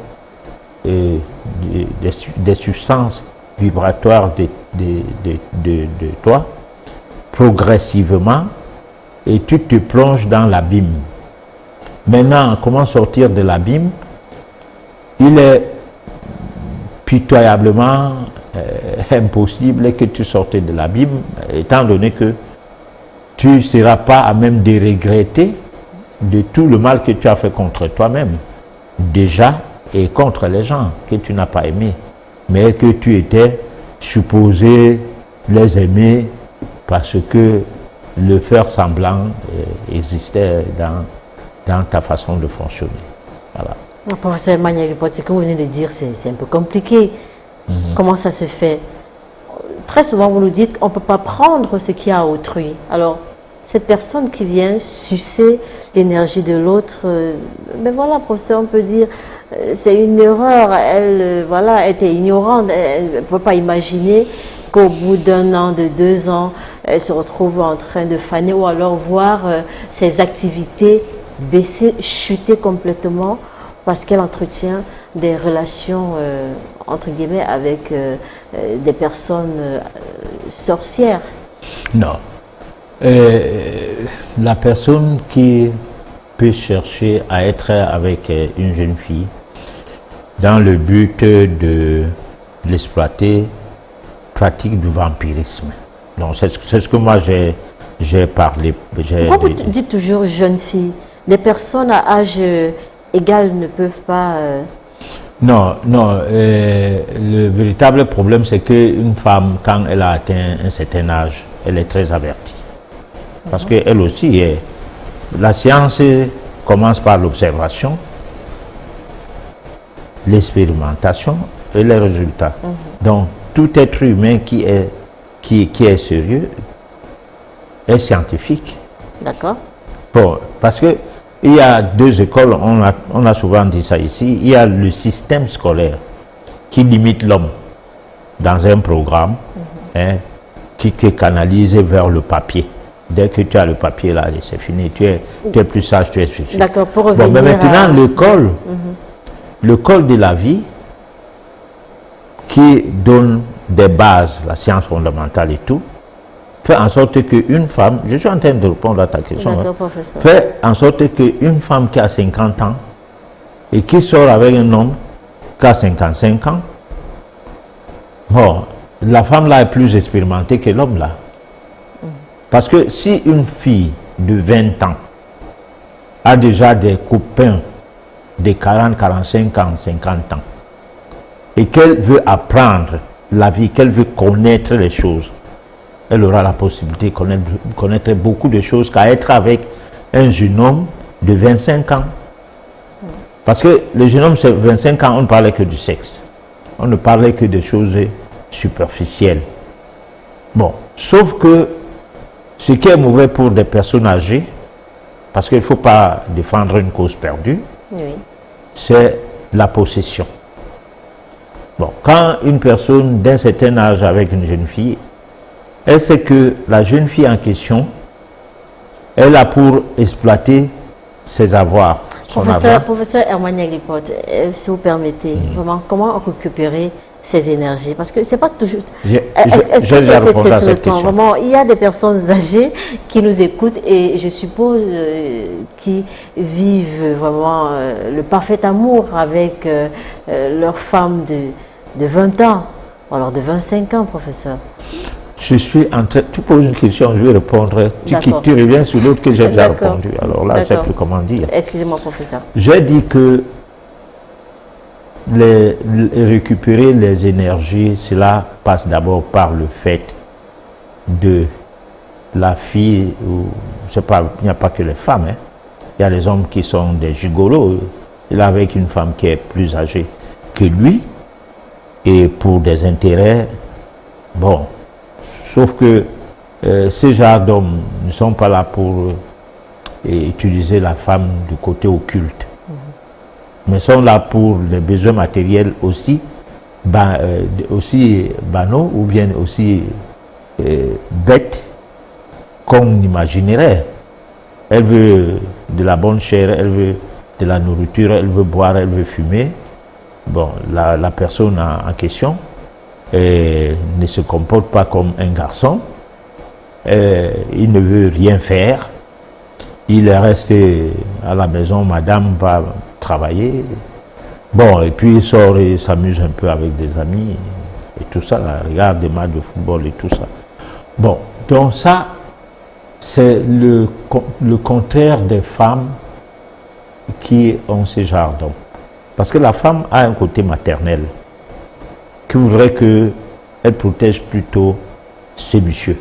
des substances vibratoires de toi progressivement et tu te plonges dans l'abîme. Maintenant, comment sortir de l'abîme? Il est pitoyablement impossible que tu sortes de l'abîme, étant donné que tu ne seras pas à même de regretter de tout le mal que tu as fait contre toi-même, déjà, et contre les gens que tu n'as pas aimés, mais que tu étais supposé les aimer parce que le faire semblant existait dans ta façon de fonctionner. Voilà. Professeur Emmanuel, ce que vous venez de dire, c'est un peu compliqué. Comment ça se fait? Très souvent, vous nous dites qu'on ne peut pas prendre ce qu'il y a à autrui. Alors, cette personne qui vient sucer l'énergie de l'autre, mais voilà, professeur, on peut dire, c'est une erreur. Elle, voilà, était ignorante. Elle ne pouvait pas imaginer qu'au bout d'un an, de 2 ans, elle se retrouve en train de faner ou alors voir ses activités baisser, chuter complètement parce qu'elle entretient des relations, entre guillemets, avec des personnes sorcières. Non. La personne qui peut chercher à être avec une jeune fille dans le but de l'exploiter pratique du vampirisme. Donc c'est ce que moi j'ai parlé. Pourquoi vous dites toujours jeune fille? Les personnes à âge égal ne peuvent pas... Non, le véritable problème c'est qu'une femme, quand elle a atteint un certain âge, elle est très avertie. Parce qu'elle aussi est... La science commence par l'observation, l'expérimentation et les résultats. Donc, tout être humain qui est sérieux est scientifique. D'accord. Bon, parce que il y a deux écoles, on a souvent dit ça ici. Il y a le système scolaire qui limite l'homme dans un programme qui te canalise vers le papier. Dès que tu as le papier là, c'est fini. Tu es plus sage, tu es suffisant. D'accord, pour revenir bon, mais maintenant, l'école de la vie qui donne des bases, la science fondamentale et tout, fait en sorte qu'une femme, je suis en train de répondre à ta question, fait en sorte qu'une femme qui a 50 ans et qui sort avec un homme qui a 55 ans, bon, la femme là est plus expérimentée que l'homme là. Parce que si une fille de 20 ans a déjà des copains de 40, 45 ans, 50 ans, et qu'elle veut apprendre la vie, qu'elle veut connaître les choses, elle aura la possibilité de connaître beaucoup de choses qu'à être avec un jeune homme de 25 ans. Parce que le jeune homme, c'est 25 ans, on ne parlait que du sexe. On ne parlait que de choses superficielles. Bon, sauf que ce qui est mauvais pour des personnes âgées, parce qu'il ne faut pas défendre une cause perdue, c'est la possession. Bon, quand une personne d'un certain âge avec une jeune fille, elle sait que la jeune fille en question, elle a pour exploiter ses avoirs. Professeur Herman Yaglipote, si vous permettez, vraiment, comment récupérer ces énergies? Parce que c'est pas toujours... Est-ce que c'est tout le temps? Vraiment, il y a des personnes âgées qui nous écoutent et je suppose qui vivent vraiment le parfait amour avec leur femme de 20 ans, ou alors de 25 ans, professeur. Je suis en train... Tu poses une question, je vais répondre. Tu reviens sur l'autre que j'ai déjà répondu. Alors là, je ne sais plus comment dire. Excusez-moi, professeur. J'ai dit que récupérer les énergies, cela passe d'abord par le fait de la fille, ou je sais pas, il n'y a pas que les femmes, hein. Il y a les hommes qui sont des gigolos. Il est avec une femme qui est plus âgée que lui, et pour des intérêts, bon, sauf que ces genres d'hommes ne sont pas là pour utiliser la femme du côté occulte, mais sont là pour les besoins matériels aussi, aussi banaux ou bien aussi bêtes qu'on imaginerait. Elle veut de la bonne chair, elle veut de la nourriture, elle veut boire, elle veut fumer. Bon, la personne en question ne se comporte pas comme un garçon, il ne veut rien faire, il est resté à la maison, madame va travailler, bon, et puis il sort et s'amuse un peu avec des amis et tout ça, là, regarde des matchs de football et tout ça. Bon, donc ça, c'est le contraire des femmes qui ont ces genres d'hommes. Parce que la femme a un côté maternel qui voudrait qu'elle protège plutôt ses messieurs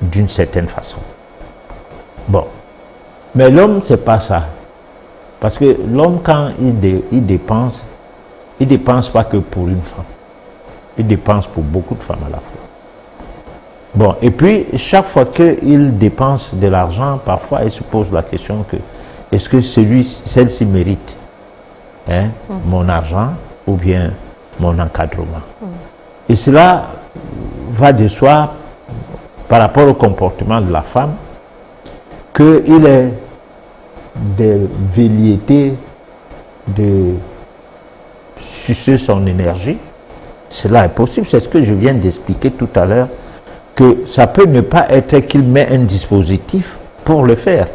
d'une certaine façon. Bon. Mais l'homme, c'est pas ça. Parce que l'homme, quand il dépense pas que pour une femme. Il dépense pour beaucoup de femmes à la fois. Bon, et puis, chaque fois qu'il dépense de l'argent, parfois, il se pose la question que est-ce que celle-ci mérite mon argent ou bien mon encadrement. Et cela va de soi par rapport au comportement de la femme qu'il est des velléités de sucer son énergie. Cela est possible, c'est ce que je viens d'expliquer tout à l'heure, que ça peut ne pas être qu'il met un dispositif pour le faire.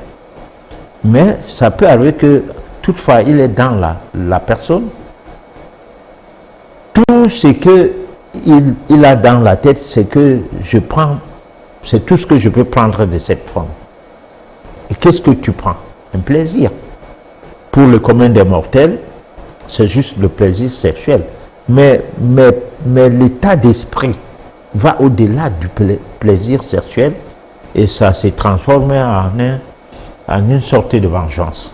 Mais ça peut arriver que toutefois il est dans la personne. Tout ce qu'il a dans la tête, c'est que c'est tout ce que je peux prendre de cette femme. Et qu'est-ce que tu prends? Un plaisir. Pour le commun des mortels, c'est juste le plaisir sexuel. Mais l'état d'esprit va au-delà du plaisir sexuel et ça s'est transformé en une sorte de vengeance.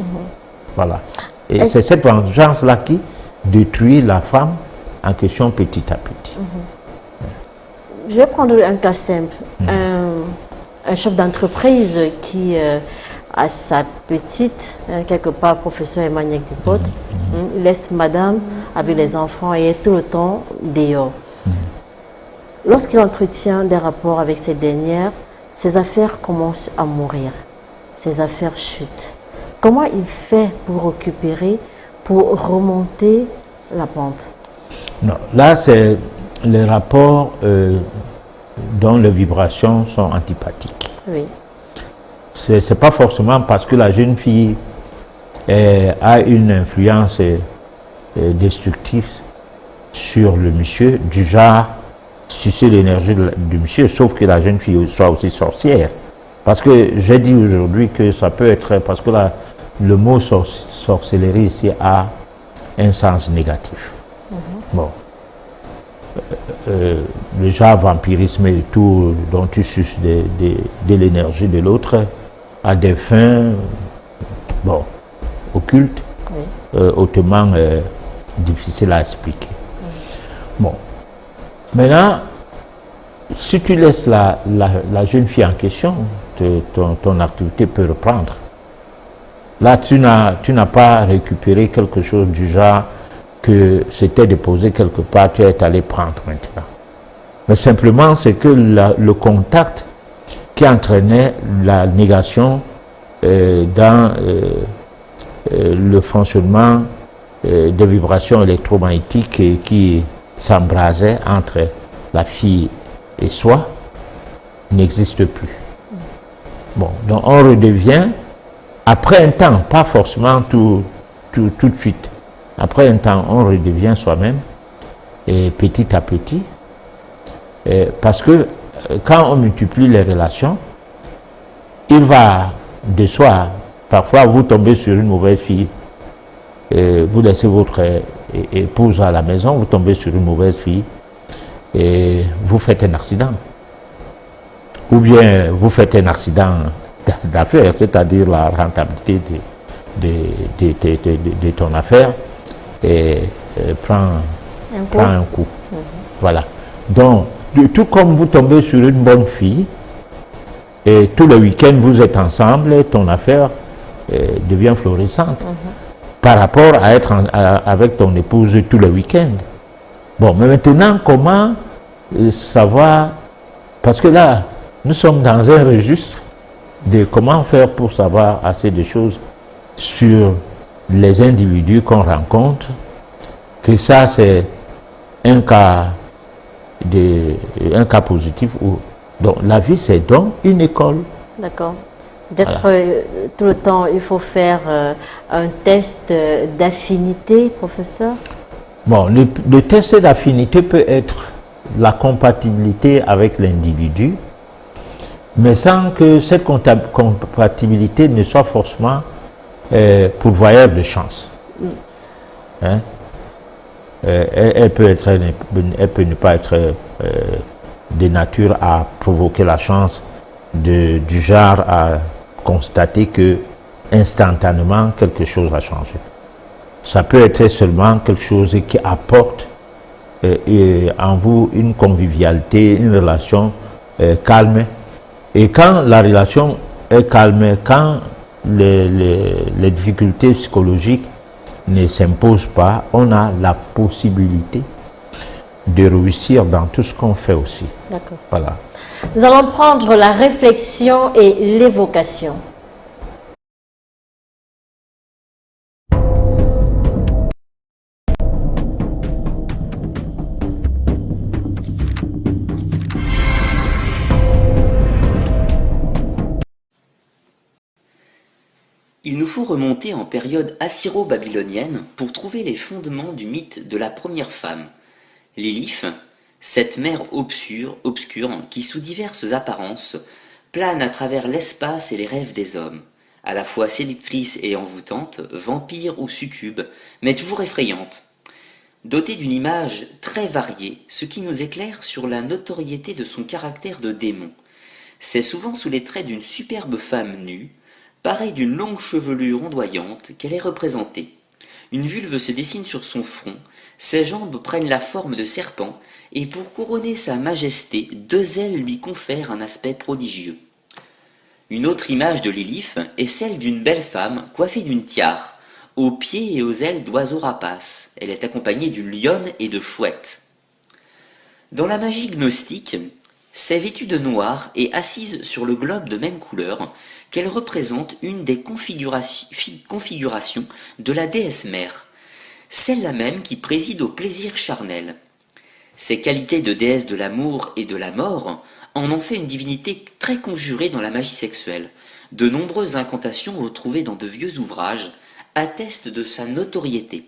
Voilà. Et c'est cette vengeance-là qui détruit la femme en question petit à petit. Je vais prendre un cas simple. Un chef d'entreprise qui a sa petite, quelque part, professeur Emmanuel Depot, laisse madame avec les enfants et est tout le temps dehors. Lorsqu'il entretient des rapports avec ces dernières, ses affaires commencent à mourir. Ses affaires chutent. Comment il fait pour récupérer, pour remonter la pente? Non, là, c'est les rapports dont les vibrations sont antipathiques. Oui. C'est pas forcément parce que la jeune fille a une influence destructive sur le monsieur, du genre sucer l'énergie du monsieur, sauf que la jeune fille soit aussi sorcière. Parce que j'ai dit aujourd'hui que ça peut être, parce que le mot sorcellerie ici a un sens négatif. Bon. Le genre vampirisme et tout, dont tu suces de l'énergie de l'autre, à des fins, bon, occultes, hautement difficiles à expliquer. Bon. Maintenant, si tu laisses la jeune fille en question, ton activité peut reprendre. Là, tu n'as pas récupéré quelque chose du genre que c'était déposé quelque part, tu es allé prendre maintenant. Mais simplement, c'est que le contact qui entraînait la négation dans le fonctionnement des vibrations électromagnétiques qui s'embrasaient entre la fille et soi n'existe plus. Bon, donc on redevient, après un temps, pas forcément tout de suite, après un temps, on redevient soi-même, et petit à petit, parce que quand on multiplie les relations, il va de soi, parfois vous tombez sur une mauvaise fille, vous laissez votre épouse à la maison, vous tombez sur une mauvaise fille, et vous faites un accident. Ou bien vous faites un accident d'affaires, c'est-à-dire la rentabilité de ton affaire et prend un coup. Voilà. Donc, tout comme vous tombez sur une bonne fille, et tous les week-ends vous êtes ensemble, ton affaire devient florissante par rapport à être avec ton épouse tous les week-ends. Bon, mais maintenant, comment savoir, parce que là, nous sommes dans un registre de comment faire pour savoir assez de choses sur les individus qu'on rencontre, que ça c'est un cas positif. Donc la vie c'est donc une école. D'accord. D'être tout le temps, il faut faire un test d'affinité, professeur? Bon, le test d'affinité peut être la compatibilité avec l'individu, mais sans que cette compatibilité ne soit forcément pourvoyeur de chance. Hein? Elle peut ne pas être de nature à provoquer la chance du genre à constater que instantanément quelque chose a changé. Ça peut être seulement quelque chose qui apporte en vous une convivialité, une relation calme. Et quand la relation est calme, quand les difficultés psychologiques ne s'imposent pas, on a la possibilité de réussir dans tout ce qu'on fait aussi. D'accord. Voilà. Nous allons prendre la réflexion et l'évocation. Il nous faut remonter en période assyro-babylonienne pour trouver les fondements du mythe de la première femme, Lilith, cette mère obscure qui, sous diverses apparences, plane à travers l'espace et les rêves des hommes, à la fois séductrice et envoûtante, vampire ou succube, mais toujours effrayante. Dotée d'une image très variée, ce qui nous éclaire sur la notoriété de son caractère de démon. C'est souvent sous les traits d'une superbe femme nue, parée d'une longue chevelure ondoyante, qu'elle est représentée. Une vulve se dessine sur son front, ses jambes prennent la forme de serpents, et pour couronner sa majesté, 2 ailes lui confèrent un aspect prodigieux. Une autre image de Lilith est celle d'une belle femme coiffée d'une tiare, aux pieds et aux ailes d'oiseaux rapaces. Elle est accompagnée d'une lionne et de chouettes. Dans la magie gnostique, c'est vêtue de noir et assise sur le globe de même couleur qu'elle représente une des configurations de la déesse mère, celle-là même qui préside au plaisir charnel. Ses qualités de déesse de l'amour et de la mort en ont fait une divinité très conjurée dans la magie sexuelle. De nombreuses incantations retrouvées dans de vieux ouvrages attestent de sa notoriété.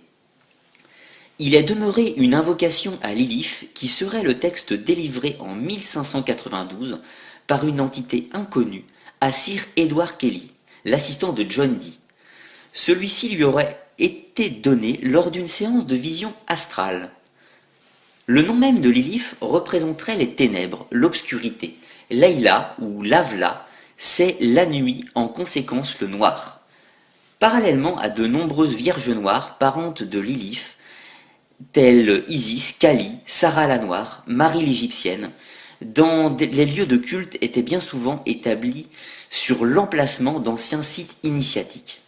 Il est demeuré une invocation à Lilith qui serait le texte délivré en 1592 par une entité inconnue à Sir Edward Kelly, l'assistant de John Dee. Celui-ci lui aurait été donné lors d'une séance de vision astrale. Le nom même de Lilith représenterait les ténèbres, l'obscurité. Layla ou Lavla, c'est la nuit, en conséquence le noir. Parallèlement à de nombreuses vierges noires parentes de Lilith, telles Isis, Kali, Sarah la Noire, Marie l'Égyptienne, les lieux de culte étaient bien souvent établis sur l'emplacement d'anciens sites initiatiques.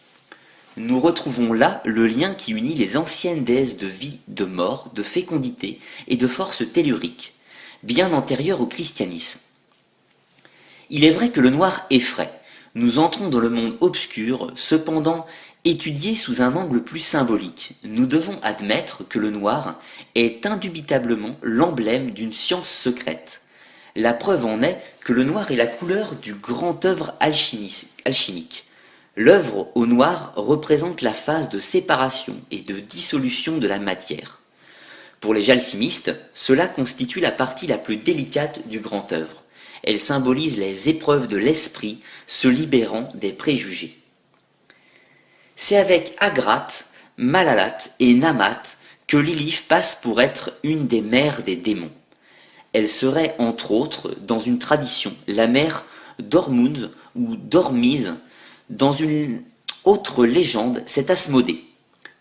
Nous retrouvons là le lien qui unit les anciennes déesses de vie, de mort, de fécondité et de force tellurique, bien antérieures au christianisme. Il est vrai que le noir effraie. Nous entrons dans le monde obscur, cependant étudié sous un angle plus symbolique. Nous devons admettre que le noir est indubitablement l'emblème d'une science secrète. La preuve en est que le noir est la couleur du grand œuvre alchimique. L'œuvre au noir représente la phase de séparation et de dissolution de la matière. Pour les alchimistes, cela constitue la partie la plus délicate du grand œuvre. Elle symbolise les épreuves de l'esprit se libérant des préjugés. C'est avec Agrat, Malalat et Namat que Lilith passe pour être une des mères des démons. Elle serait, entre autres, dans une tradition, la mère d'Ormuz ou d'Ormiz. Dans une autre légende, c'est Asmodée,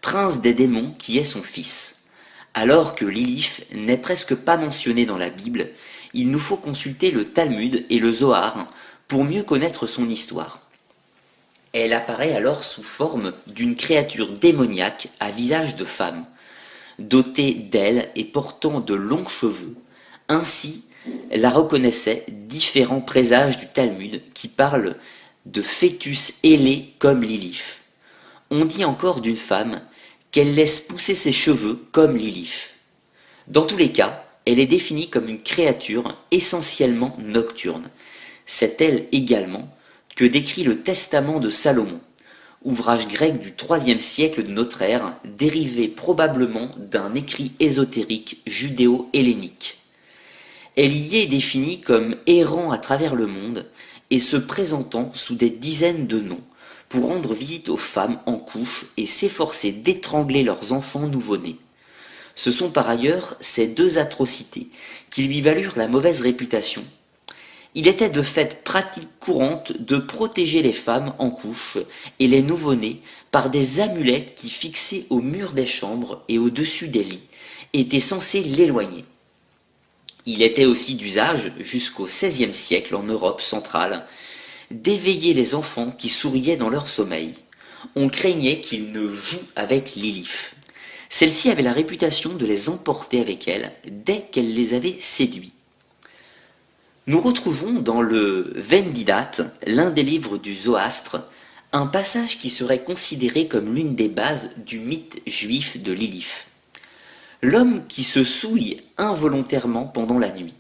prince des démons, qui est son fils. Alors que Lilith n'est presque pas mentionnée dans la Bible, il nous faut consulter le Talmud et le Zohar pour mieux connaître son histoire. Elle apparaît alors sous forme d'une créature démoniaque à visage de femme, dotée d'ailes et portant de longs cheveux. Ainsi, la reconnaissaient différents présages du Talmud qui parlent de fœtus ailé comme Lilith. On dit encore d'une femme qu'elle laisse pousser ses cheveux comme Lilith. Dans tous les cas, elle est définie comme une créature essentiellement nocturne. C'est elle également que décrit le Testament de Salomon, ouvrage grec du IIIe siècle de notre ère, dérivé probablement d'un écrit ésotérique judéo-hellénique. Elle y est définie comme errant à travers le monde et se présentant sous des dizaines de noms pour rendre visite aux femmes en couche et s'efforcer d'étrangler leurs enfants nouveau-nés. Ce sont par ailleurs ces 2 atrocités qui lui valurent la mauvaise réputation. Il était de fait pratique courante de protéger les femmes en couche et les nouveau-nés par des amulettes qui, fixées au mur des chambres et au-dessus des lits, étaient censées l'éloigner. Il était aussi d'usage, jusqu'au XVIe siècle en Europe centrale, d'éveiller les enfants qui souriaient dans leur sommeil. On craignait qu'ils ne jouent avec Lilith. Celle-ci avait la réputation de les emporter avec elle dès qu'elle les avait séduits. Nous retrouvons dans le Vendidat, l'un des livres du Zoroastre, un passage qui serait considéré comme l'une des bases du mythe juif de Lilith. L'homme qui se souille involontairement pendant la nuit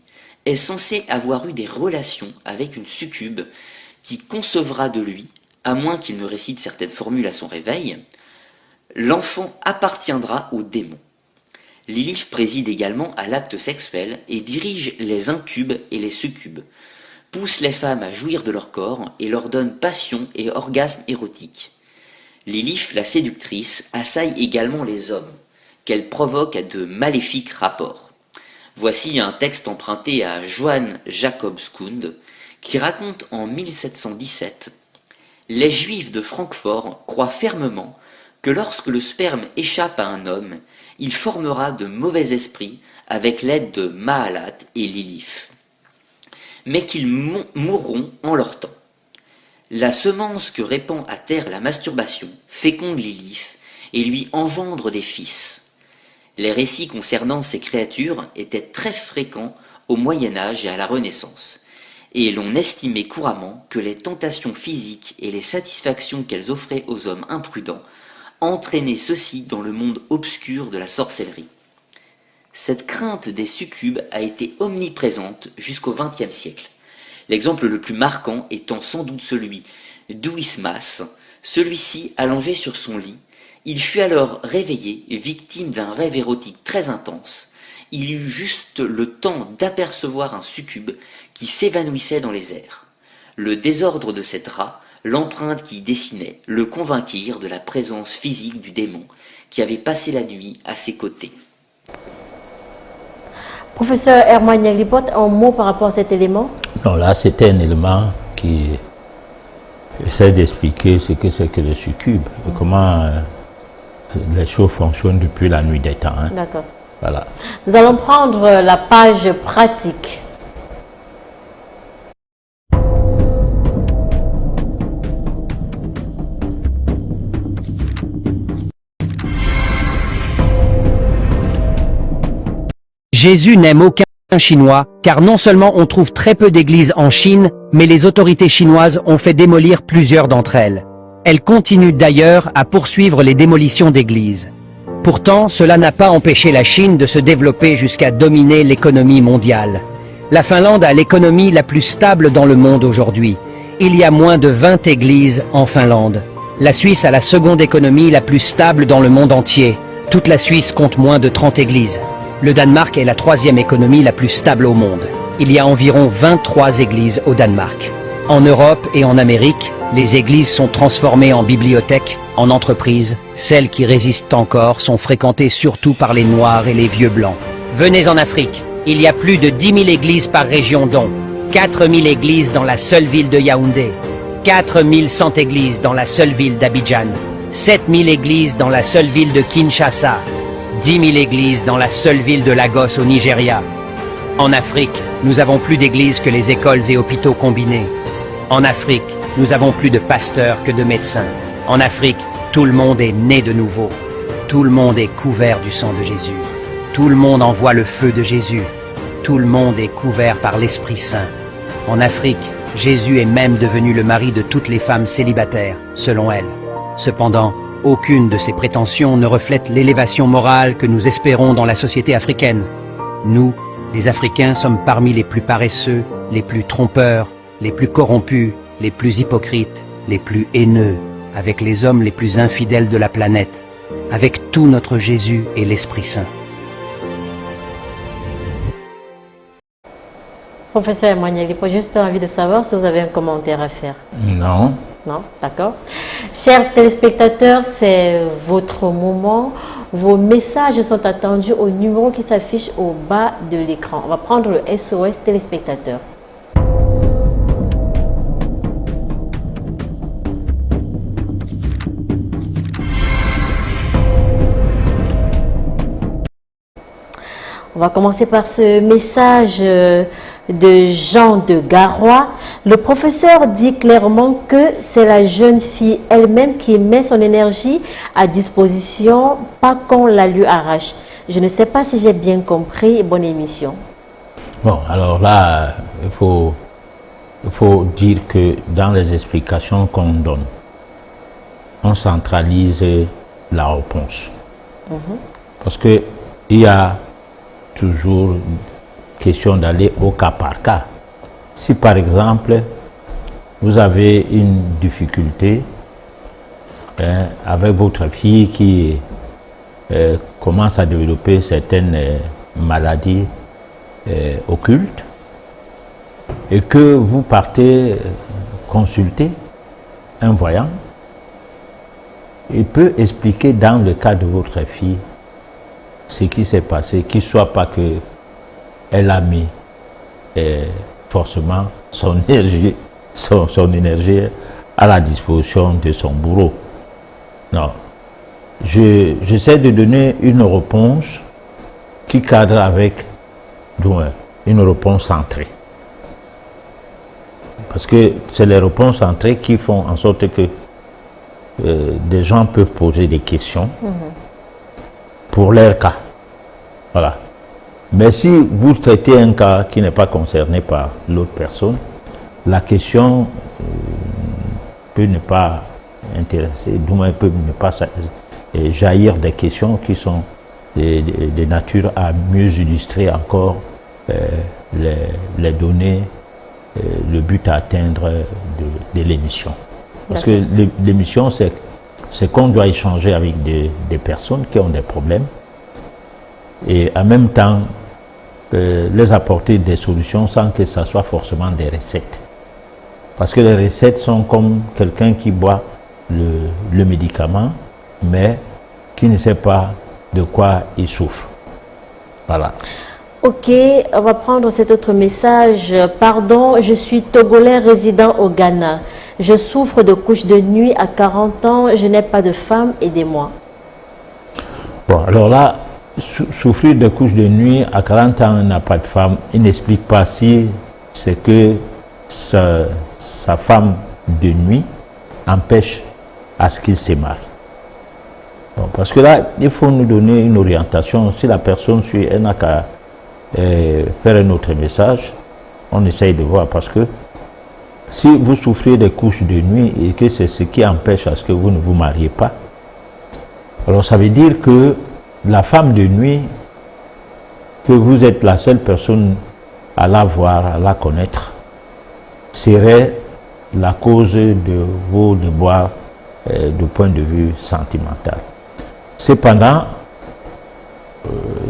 est censé avoir eu des relations avec une succube qui concevra de lui à moins qu'il ne récite certaines formules à son réveil, l'enfant appartiendra au démon. Lilith préside également à l'acte sexuel et dirige les incubes et les succubes, pousse les femmes à jouir de leur corps et leur donne passion et orgasme érotique. Lilith, la séductrice, assaille également les hommes, qu'elle provoque à de maléfiques rapports. Voici un texte emprunté à Johann Jacob Skund, qui raconte en 1717 « Les Juifs de Francfort croient fermement que lorsque le sperme échappe à un homme, il formera de mauvais esprits avec l'aide de Mahalat et Lilith, mais qu'ils mourront en leur temps. La semence que répand à terre la masturbation féconde Lilith et lui engendre des fils. Les récits concernant ces créatures étaient très fréquents au Moyen-Âge et à la Renaissance, et l'on estimait couramment que les tentations physiques et les satisfactions qu'elles offraient aux hommes imprudents entraînaient ceux-ci dans le monde obscur de la sorcellerie. Cette crainte des succubes a été omniprésente jusqu'au XXe siècle. L'exemple le plus marquant étant sans doute celui d'Ouismas. Celui-ci, allongé sur son lit, il fut alors réveillé, victime d'un rêve érotique très intense. Il eut juste le temps d'apercevoir un succube qui s'évanouissait dans les airs. Le désordre de cette rat, l'empreinte qui y dessinait, le convainquirent de la présence physique du démon qui avait passé la nuit à ses côtés. Professeur Herman Yaglipot, un mot par rapport à cet élément? Non, là, c'était un élément qui essaie d'expliquer ce que c'est que le succube, et comment les choses fonctionnent depuis la nuit des temps. Hein. D'accord. Voilà. Nous allons prendre la page pratique. Jésus n'aime aucun Chinois, car non seulement on trouve très peu d'églises en Chine, mais les autorités chinoises ont fait démolir plusieurs d'entre elles. Elles continuent d'ailleurs à poursuivre les démolitions d'églises. Pourtant, cela n'a pas empêché la Chine de se développer jusqu'à dominer l'économie mondiale. La Finlande a l'économie la plus stable dans le monde aujourd'hui. Il y a moins de 20 églises en Finlande. La Suisse a la seconde économie la plus stable dans le monde entier. Toute la Suisse compte moins de 30 églises. Le Danemark est la troisième économie la plus stable au monde. Il y a environ 23 églises au Danemark. En Europe et en Amérique, les églises sont transformées en bibliothèques, en entreprises. Celles qui résistent encore sont fréquentées surtout par les Noirs et les vieux blancs. Venez en Afrique. Il y a plus de 10 000 églises par région dont 4 000 églises dans la seule ville de Yaoundé, 4 100 églises dans la seule ville d'Abidjan, 7 000 églises dans la seule ville de Kinshasa, 10 000 églises dans la seule ville de Lagos au Nigeria. En Afrique, nous avons plus d'églises que les écoles et hôpitaux combinés. En Afrique, nous avons plus de pasteurs que de médecins. En Afrique, tout le monde est né de nouveau. Tout le monde est couvert du sang de Jésus. Tout le monde envoie le feu de Jésus. Tout le monde est couvert par l'Esprit Saint. En Afrique, Jésus est même devenu le mari de toutes les femmes célibataires, selon elle. Cependant, aucune de ces prétentions ne reflète l'élévation morale que nous espérons dans la société africaine. Nous, les Africains, sommes parmi les plus paresseux, les plus trompeurs, les plus corrompus, les plus hypocrites, les plus haineux, avec les hommes les plus infidèles de la planète, avec tout notre Jésus et l'Esprit Saint. Professeur Herman Yaglipot, juste envie de savoir si vous avez un commentaire à faire. Non. Non, d'accord. Chers téléspectateurs, c'est votre moment. Vos messages sont attendus au numéro qui s'affiche au bas de l'écran. On va prendre le SOS téléspectateur. On va commencer par ce message de Jean de Garoua. Le professeur dit clairement que c'est la jeune fille elle-même qui met son énergie à disposition, pas qu'on la lui arrache. Je ne sais pas si j'ai bien compris. Bonne émission. Bon, alors là, il faut dire que dans les explications qu'on donne, on centralise la réponse. Parce qu'il y a toujours question d'aller au cas par cas. Si par exemple, vous avez une difficulté avec votre fille qui commence à développer certaines maladies occultes et que vous partez consulter un voyant, il peut expliquer dans le cas de votre fille ce qui s'est passé, qu'il ne soit pas que elle a mis forcément son énergie à la disposition de son bourreau. Non. J'essaie de donner une réponse qui cadre avec une réponse centrée. Parce que c'est les réponses centrées qui font en sorte que des gens peuvent poser des questions pour leur cas. Voilà. Mais si vous traitez un cas qui n'est pas concerné par l'autre personne, la question peut ne pas intéresser, du moins peut ne pas jaillir des questions qui sont de nature à mieux illustrer encore les données, le but à atteindre de l'émission. Parce que l'émission, c'est qu'on doit échanger avec des personnes qui ont des problèmes et en même temps les apporter des solutions sans que ça soit forcément des recettes. Parce que les recettes sont comme quelqu'un qui boit le médicament, mais qui ne sait pas de quoi il souffre. Voilà. Ok, on va prendre cet autre message. Pardon, je suis Togolais résident au Ghana. Je souffre de couches de nuit à 40 ans. Je n'ai pas de femme, aidez-moi. Bon, alors là, souffrir de couches de nuit à 40 ans, n'a pas de femme, il n'explique pas si c'est que sa femme de nuit empêche à ce qu'il se marie. Bon, parce que là, il faut nous donner une orientation. Si la personne suit, elle n'a qu'à faire un autre message, on essaye de voir. Parce que si vous souffrez des couches de nuit et que c'est ce qui empêche à ce que vous ne vous mariez pas, alors ça veut dire que la femme de nuit, que vous êtes la seule personne à la voir, à la connaître, serait la cause de vos déboires du point de vue sentimental. Cependant,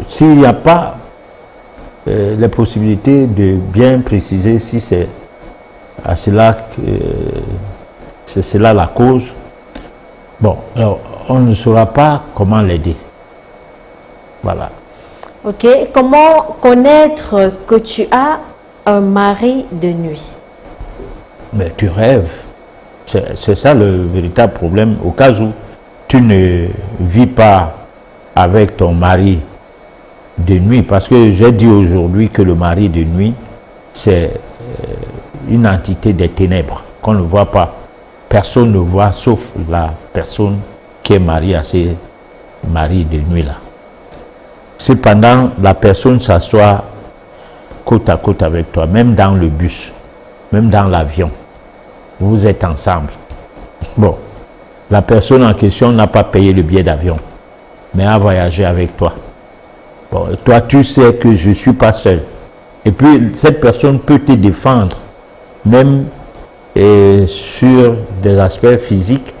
s'il n'y a pas les possibilités de bien préciser si c'est à cela que c'est cela la cause, bon, alors on ne saura pas comment l'aider. Voilà. Ok, comment connaître que tu as un mari de nuit? Mais tu rêves. C'est ça le véritable problème. Au cas où tu ne vis pas avec ton mari de nuit, parce que j'ai dit aujourd'hui que le mari de nuit, c'est une entité des ténèbres qu'on ne voit pas. Personne ne voit sauf la personne qui est mariée à ces maris de nuit-là. Cependant, la personne s'assoit côte à côte avec toi, même dans le bus, même dans l'avion. Vous êtes ensemble. Bon, la personne en question n'a pas payé le billet d'avion, mais a voyagé avec toi. Bon, et toi, tu sais que je ne suis pas seul. Et puis, cette personne peut te défendre, même sur des aspects physiques,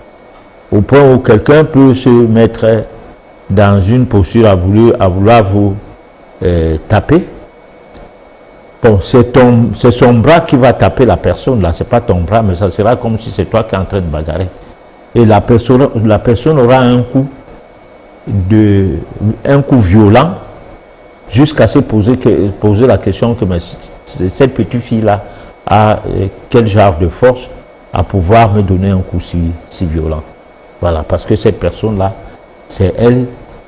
au point où quelqu'un peut se mettre dans une posture à vouloir vous taper. Bon, c'est son bras qui va taper la personne, là, c'est pas ton bras, mais ça sera comme si c'est toi qui es en train de bagarrer. Et la personne aura un coup violent jusqu'à se poser la question que mais cette petite fille-là a quel genre de force à pouvoir me donner un coup si violent. Voilà, parce que cette personne-là, c'est elle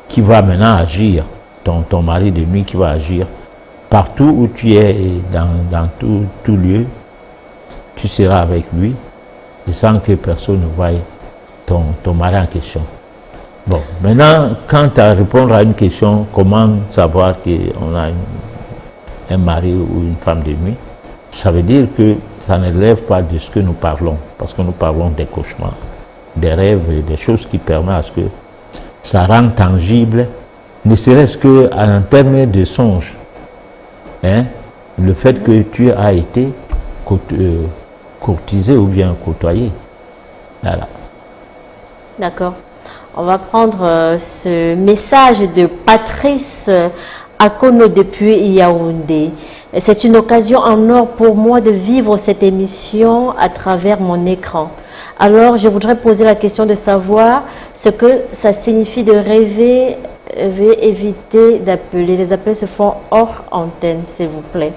qui va maintenant agir, ton mari de nuit qui va agir. Partout où tu es, dans tout lieu, tu seras avec lui, et sans que personne ne voie ton mari en question. Bon, maintenant, quant à répondre à une question, comment savoir qu'on a un mari ou une femme de nuit, ça veut dire que ça ne relève pas de ce que nous parlons, parce que nous parlons des cauchemars, des rêves, des choses qui permettent à ce que ça rend tangible, ne serait-ce qu'en termes de songe. Hein, le fait que tu as été courtiser ou bien côtoyer. Voilà. D'accord. On va prendre ce message de Patrice Akono depuis Yaoundé. C'est une occasion en or pour moi de vivre cette émission à travers mon écran. Alors, je voudrais poser la question de savoir ce que ça signifie de rêver. Veuillez éviter d'appeler. Les appels se font hors antenne, s'il vous plaît.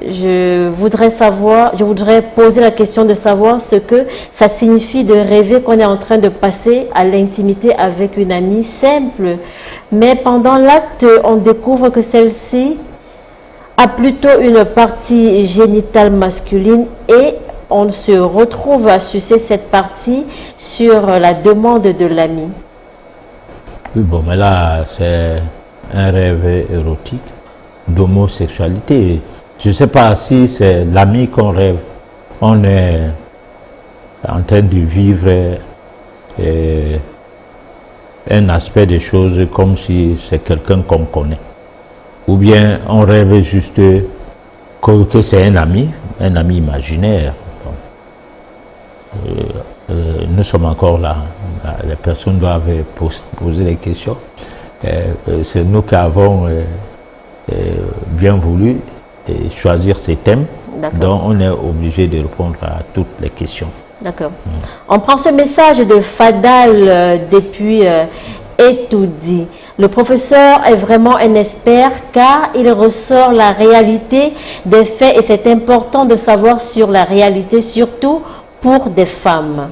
Je voudrais poser la question de savoir ce que ça signifie de rêver qu'on est en train de passer à l'intimité avec une amie simple. Mais pendant l'acte, on découvre que celle-ci a plutôt une partie génitale masculine et on se retrouve à sucer cette partie sur la demande de l'ami. Oui, bon, mais là, c'est un rêve érotique d'homosexualité. Je ne sais pas si c'est l'ami qu'on rêve. On est en train de vivre un aspect des choses comme si c'est quelqu'un qu'on connaît. Ou bien on rêve juste que c'est un ami imaginaire. Nous sommes encore là. Les personnes doivent poser des questions. C'est nous qui avons bien voulu choisir ces thèmes, donc on est obligé de répondre à toutes les questions. D'accord. On prend ce message de Fadal depuis Etoudi. Le professeur est vraiment un expert car il ressort la réalité des faits et c'est important de savoir sur la réalité, surtout pour des femmes.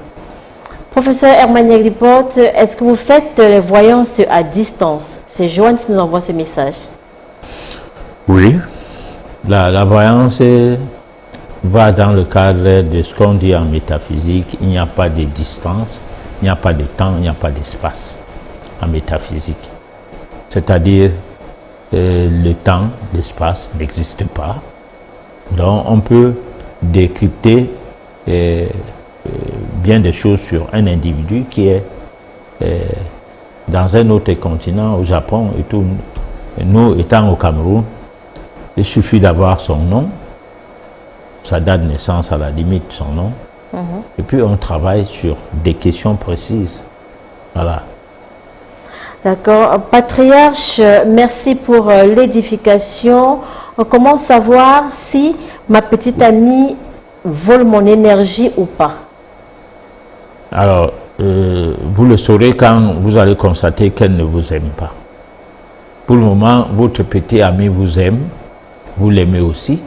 Professeur Herman Yaglipote, est-ce que vous faites les voyances à distance? C'est Joanne qui nous envoie ce message. Oui. La voyance va dans le cadre de ce qu'on dit en métaphysique. Il n'y a pas de distance, il n'y a pas de temps, il n'y a pas d'espace en métaphysique. C'est-à-dire le temps, l'espace n'existe pas. Donc on peut décrypter bien des choses sur un individu qui est dans un autre continent, au Japon et tout. Nous étant au Cameroun, il suffit d'avoir son nom, sa date de naissance à la limite, son nom, et puis on travaille sur des questions précises. Voilà. D'accord. Patriarche, merci pour l'édification. Comment savoir si ma petite amie vole mon énergie ou pas? Alors, vous le saurez quand vous allez constater qu'elle ne vous aime pas. Pour le moment, votre petit ami vous aime, vous l'aimez aussi,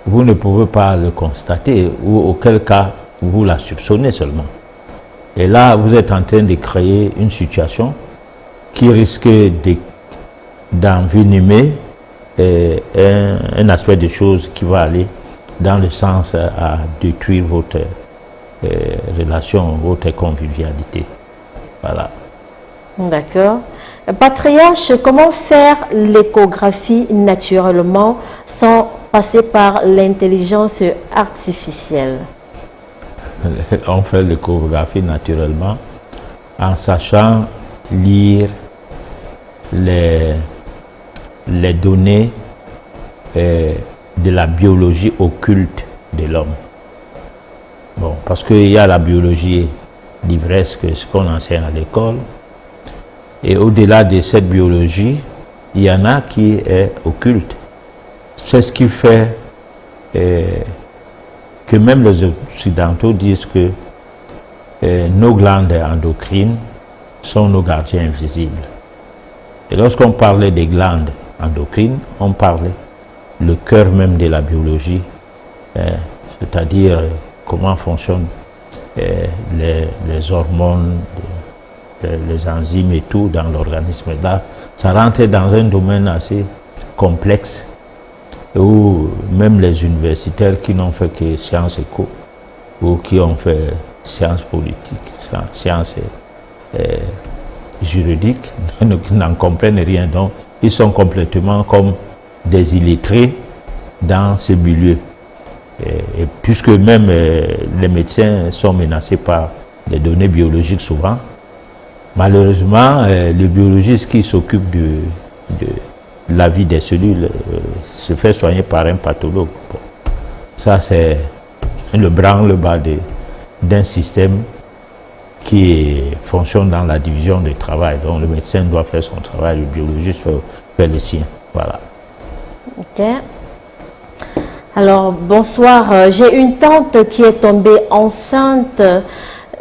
vous ne pouvez pas le constater, ou auquel cas, vous la soupçonnez seulement. Et là, vous êtes en train de créer une situation qui risque d'envenimer un aspect de choses qui va aller dans le sens à détruire votre relation, votre convivialité. Voilà. D'accord. Patriarche, comment faire l'échographie naturellement sans passer par l'intelligence artificielle? On fait l'échographie naturellement en sachant lire les données de la biologie occulte de l'homme. Bon, parce qu'il y a la biologie livresque, ce qu'on enseigne à l'école, et au-delà de cette biologie, il y en a qui est occulte. C'est ce qui fait que même les Occidentaux disent que nos glandes endocrines sont nos gardiens invisibles. Et lorsqu'on parlait des glandes endocrines, on parlait le cœur même de la biologie, c'est-à-dire comment fonctionnent les hormones, les enzymes et tout dans l'organisme. Là, ça rentre dans un domaine assez complexe où même les universitaires qui n'ont fait que sciences éco ou qui ont fait sciences politiques, sciences juridiques, n'en comprennent rien. Donc, ils sont complètement comme des illettrés dans ce milieu. Et puisque même les médecins sont menacés par les données biologiques souvent, malheureusement, le biologiste qui s'occupe de la vie des cellules se fait soigner par un pathologue. Bon, ça, c'est le branle-bas d'un système qui fonctionne dans la division du travail. Donc le médecin doit faire son travail, le biologiste fait le sien. Voilà. Ok. Alors, bonsoir. J'ai une tante qui est tombée enceinte.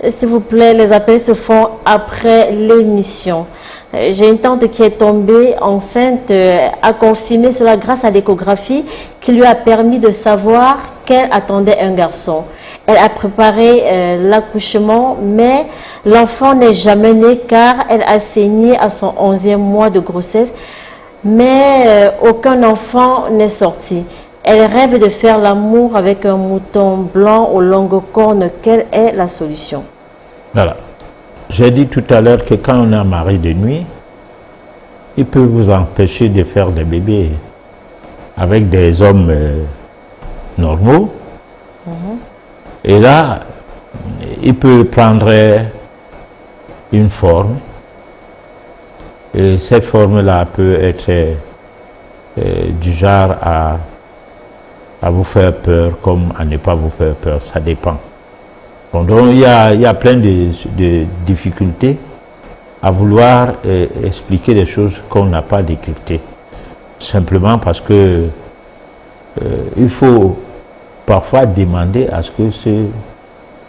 S'il vous plaît, les appels se font après l'émission. J'ai une tante qui est tombée enceinte, a confirmé cela grâce à l'échographie qui lui a permis de savoir qu'elle attendait un garçon. Elle a préparé l'accouchement, mais l'enfant n'est jamais né car elle a saigné à son 11e mois de grossesse, mais aucun enfant n'est sorti. Elle rêve de faire l'amour avec un mouton blanc aux longues cornes. Quelle est la solution? Voilà. J'ai dit tout à l'heure que quand on est un mari de nuit, il peut vous empêcher de faire des bébés avec des hommes normaux. Et là, il peut prendre une forme. Et cette forme-là peut être du genre à vous faire peur comme à ne pas vous faire peur. Ça dépend. Bon, donc il y a plein de difficultés à vouloir expliquer des choses qu'on n'a pas décryptées. Simplement parce que il faut parfois demander à ce que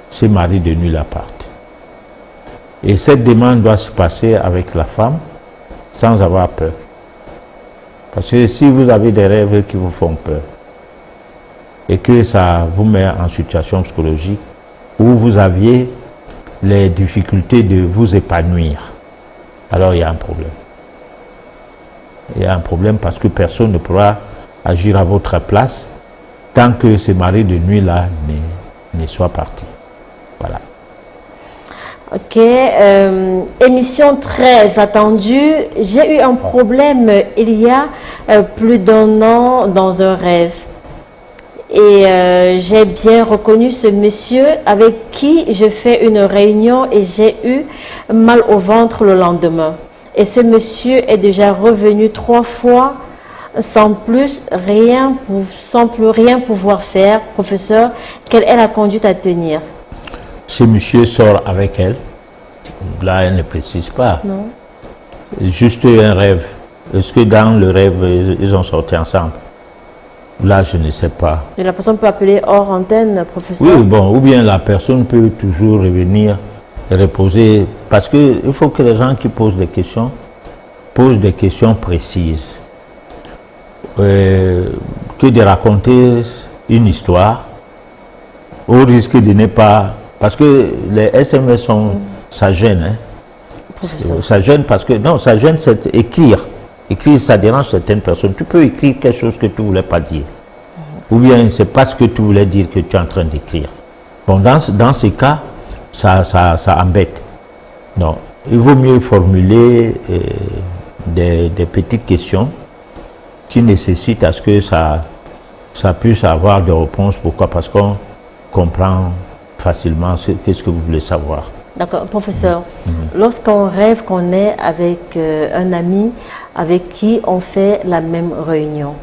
ce mari de nuit-là parte. Et cette demande doit se passer avec la femme sans avoir peur. Parce que si vous avez des rêves qui vous font peur et que ça vous met en situation psychologique où vous aviez les difficultés de vous épanouir, alors il y a un problème. Il y a un problème parce que personne ne pourra agir à votre place tant que ce mari de nuit-là ne soit parti. Voilà. Ok, émission très attendue. J'ai eu un problème il y a plus d'1 an dans un rêve. Et j'ai bien reconnu ce monsieur avec qui je fais une réunion et j'ai eu mal au ventre le lendemain. Et ce monsieur est déjà revenu 3 fois sans plus rien pouvoir faire. Professeur, quelle est la conduite à tenir? Ce monsieur sort avec elle. Là, elle ne précise pas. Non. Juste un rêve. Est-ce que dans le rêve, ils ont sorti ensemble? Là, je ne sais pas. Et la personne peut appeler hors antenne, professeur? Oui, bon, ou bien la personne peut toujours revenir et reposer. Parce qu'il faut que les gens qui posent des questions précises. Que de raconter une histoire au risque de ne pas... Parce que les SMS ça gêne. Hein. Ça gêne parce que... Non, ça gêne, c'est écrire. Écrire, ça dérange certaines personnes. Tu peux écrire quelque chose que tu ne voulais pas dire. Ou bien, c'est pas ce que tu voulais dire que tu es en train d'écrire. Bon, dans ces cas, ça embête. Non, il vaut mieux formuler des petites questions qui nécessitent à ce que ça puisse avoir des réponses. Pourquoi? Parce qu'on comprend facilement qu'est-ce que vous voulez savoir. D'accord, professeur. Lorsqu'on rêve qu'on est avec un ami avec qui on fait la même réunion,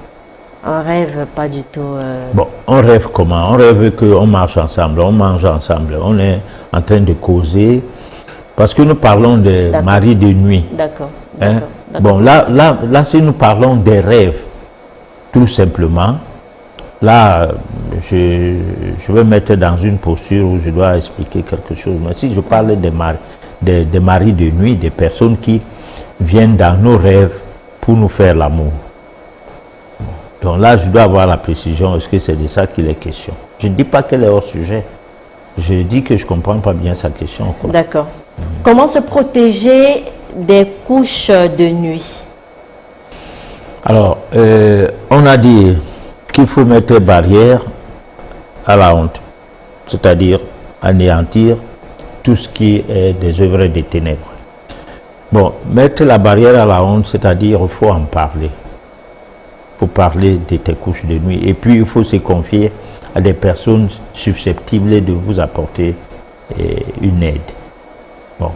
on rêve pas du tout... Bon, on rêve comment? On rêve qu'on marche ensemble, on mange ensemble, on est en train de causer, parce que nous parlons de mari de nuit. D'accord. Hein? Bon, là, si nous parlons des rêves, tout simplement, là, je vais mettre dans une posture où je dois expliquer quelque chose. Mais si je parle des maris de nuit, des personnes qui viennent dans nos rêves pour nous faire l'amour. Donc là, je dois avoir la précision, est-ce que c'est de ça qu'il est question? Je ne dis pas qu'elle est hors sujet. Je dis que je ne comprends pas bien sa question. D'accord. Comment se protéger des couches de nuit? Alors, on a dit qu'il faut mettre barrière à la honte, c'est-à-dire anéantir tout ce qui est des œuvres des ténèbres. Bon, mettre la barrière à la honte, c'est-à-dire il faut en parler. Il faut parler de tes couches de nuit. Et puis, il faut se confier à des personnes susceptibles de vous apporter une aide. Bon.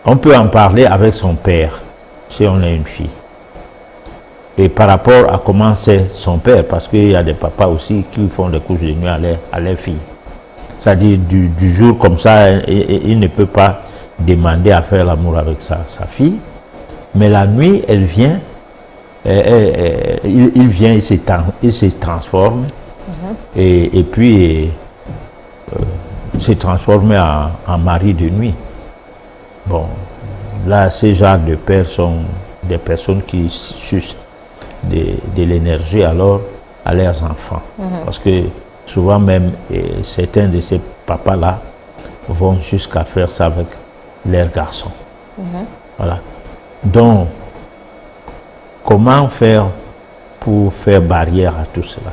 On peut en parler avec son père, si on est une fille. et par rapport à comment c'est son père, parce qu'il y a des papas aussi qui font des couches de nuit à leurs filles. C'est-à-dire du jour comme ça, il ne peut pas demander à faire l'amour avec sa fille, mais la nuit, elle vient, il vient, il se transforme, et puis se transforme en mari de nuit. Bon, là, ces genres de pères sont des personnes qui sucent de l'énergie alors à leurs enfants. Parce que souvent même, certains de ces papas-là vont jusqu'à faire ça avec leurs garçons. Voilà. Donc, comment faire pour faire barrière à tout cela?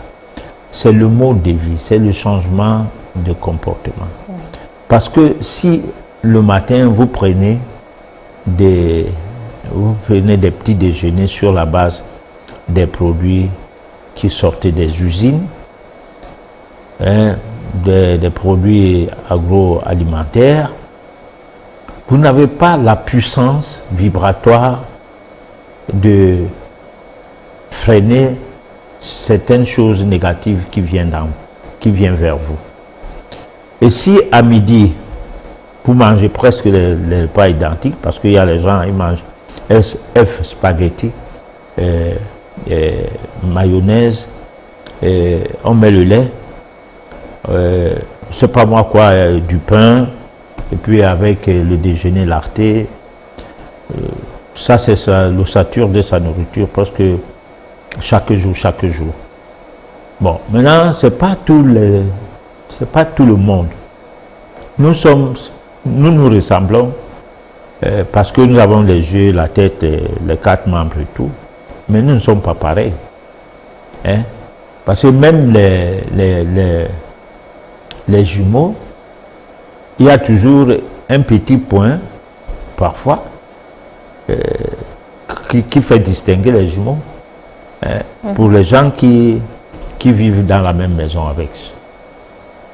C'est le mode de vie, c'est le changement de comportement. Parce que si le matin vous prenez des petits déjeuners sur la base des produits qui sortaient des usines, des produits agroalimentaires, vous n'avez pas la puissance vibratoire de freiner certaines choses négatives qui viennent vers vous. Et si à midi, vous mangez presque les repas identiques, parce qu'il y a les gens, ils mangent œufs, spaghetti, mayonnaise, on met le lait, c'est pas moi quoi, du pain, et puis avec le déjeuner lacté. Ça c'est l'ossature de sa nourriture, parce que chaque jour. Bon, maintenant c'est pas tout le monde. Nous nous ressemblons parce que nous avons les yeux, la tête, les 4 membres et tout, mais nous ne sommes pas pareils. Hein? Parce que même les jumeaux, il y a toujours un petit point, parfois, qui fait distinguer les jumeaux. Pour les gens qui vivent dans la même maison avec.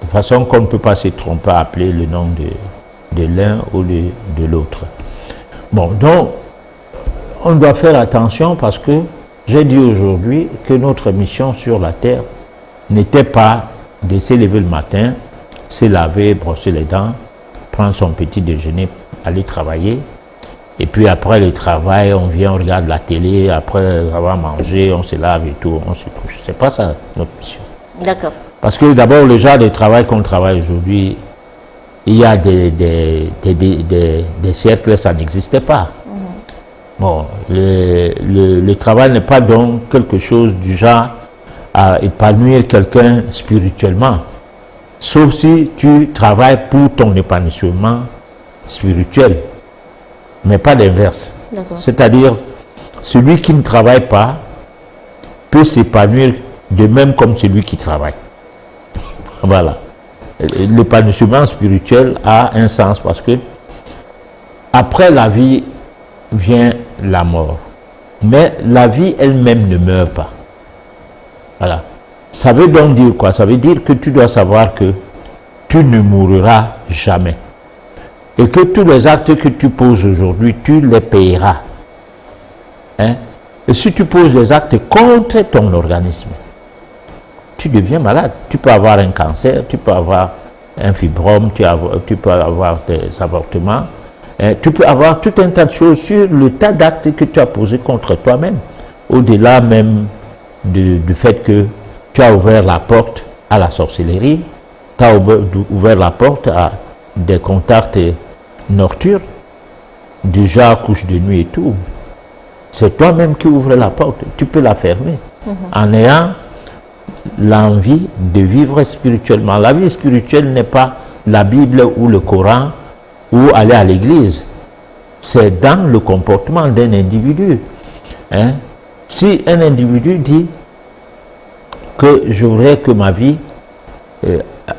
De façon qu'on ne peut pas se tromper à appeler le nom de l'un ou de l'autre. Bon, donc, on doit faire attention parce que j'ai dit aujourd'hui que notre mission sur la terre n'était pas de se lever le matin, se laver, brosser les dents, prendre son petit déjeuner, aller travailler. Et puis après le travail, on vient, on regarde la télé, après avoir mangé, on se lave et tout, on se couche. C'est pas ça notre mission. D'accord. Parce que d'abord, le genre de travail qu'on travaille aujourd'hui, il y a des siècles, ça n'existait pas. Bon, le travail n'est pas donc quelque chose du genre à épanouir quelqu'un spirituellement. Sauf si tu travailles pour ton épanouissement spirituel. Mais pas l'inverse. C'est-à-dire, celui qui ne travaille pas peut s'épanouir de même comme celui qui travaille. Voilà. L'épanouissement spirituel a un sens parce que après la vie vient la mort. Mais la vie elle-même ne meurt pas. Voilà. Ça veut donc dire quoi? Ça veut dire que tu dois savoir que tu ne mourras jamais. Et que tous les actes que tu poses aujourd'hui, tu les payeras. Hein? Et si tu poses des actes contre ton organisme, tu deviens malade. Tu peux avoir un cancer, tu peux avoir un fibrome, tu peux avoir des avortements, hein? Tu peux avoir tout un tas de choses sur le tas d'actes que tu as posés contre toi-même. Au-delà même du fait que tu as ouvert la porte à la sorcellerie, tu as ouvert la porte à des contacts nocturnes, du genre couche de nuit et tout. C'est toi-même qui ouvres la porte. Tu peux la fermer en ayant l'envie de vivre spirituellement. La vie spirituelle n'est pas la Bible ou le Coran ou aller à l'église. C'est dans le comportement d'un individu. Hein? Si un individu dit que je voudrais que ma vie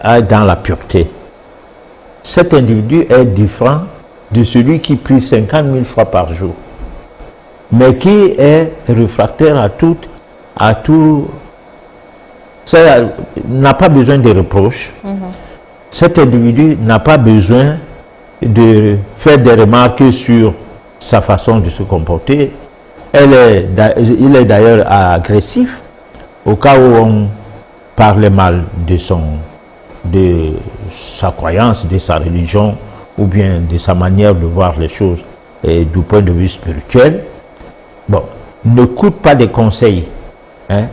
aille dans la pureté, cet individu est différent de celui qui prie 50 000 fois par jour, mais qui est réfractaire à tout. Ça n'a pas besoin de reproches. Cet individu n'a pas besoin de faire des remarques sur sa façon de se comporter. il est d'ailleurs agressif au cas où on parlait mal de sa croyance, de sa religion, ou bien de sa manière de voir les choses et du point de vue spirituel. Bon, n'écoute pas des conseils. Hein?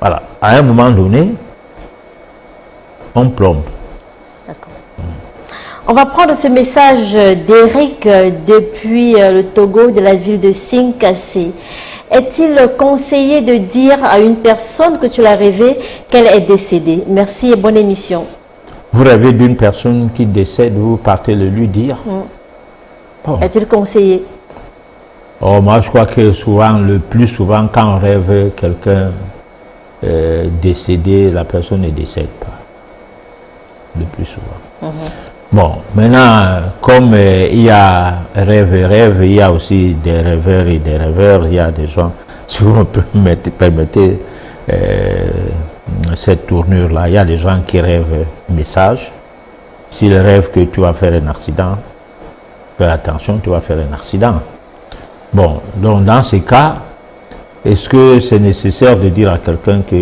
Voilà, à un moment donné, on plombe. D'accord. On va prendre ce message d'Éric depuis le Togo, de la ville de Sinkassé. Est-il conseillé de dire à une personne que tu l'as rêvé qu'elle est décédée? Merci et bonne émission. Vous rêvez d'une personne qui décède, vous partez le lui dire. Oh. Est-il conseillé? Oh, moi, je crois que souvent, le plus souvent, quand on rêve quelqu'un décédé, la personne ne décède pas. Le plus souvent. Bon, maintenant, comme il y a rêve et rêve, il y a aussi des rêveurs et des rêveurs. Il y a des gens, si vous me permettez cette tournure-là, il y a des gens qui rêvent message. S'ils rêvent que tu vas faire un accident, fais attention, tu vas faire un accident. Bon, donc dans ces cas, est-ce que c'est nécessaire de dire à quelqu'un que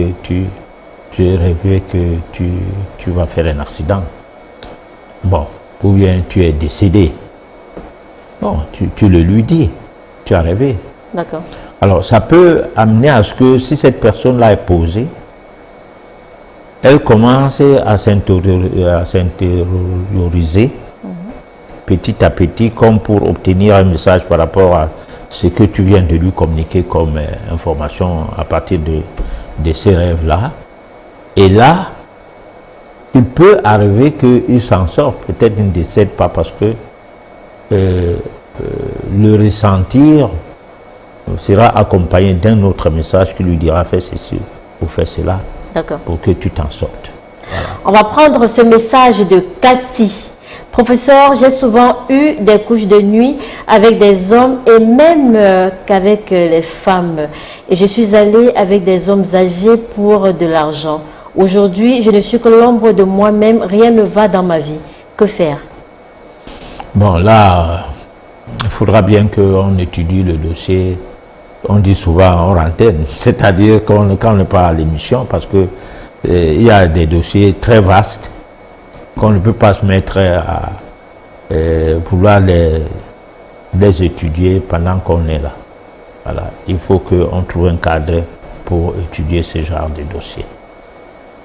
j'ai rêvé que tu vas faire un accident? Bon, ou bien tu es décédé. Bon, tu le lui dis, tu as rêvé. D'accord. Alors, ça peut amener à ce que si cette personne-là est posée, elle commence à s'intérioriser petit à petit, comme pour obtenir un message par rapport à ce que tu viens de lui communiquer comme information à partir de ces rêves-là. Et là, il peut arriver qu'il s'en sorte. Peut-être il ne décède pas parce que le ressentir sera accompagné d'un autre message qui lui dira fais ceci ou fais cela pour que tu t'en sortes. Voilà. On va prendre ce message de Cathy. Professeur, j'ai souvent eu des couches de nuit avec des hommes et même qu'avec les femmes. Et je suis allée avec des hommes âgés pour de l'argent. Aujourd'hui, je ne suis que l'ombre de moi-même, rien ne va dans ma vie. Que faire? Bon, là, il faudra bien qu'on étudie le dossier. On dit souvent en antenne, c'est-à-dire quand on n'est pas à l'émission, parce que il y a des dossiers très vastes qu'on ne peut pas se mettre à vouloir les étudier pendant qu'on est là. Voilà. Il faut qu'on trouve un cadre pour étudier ce genre de dossier.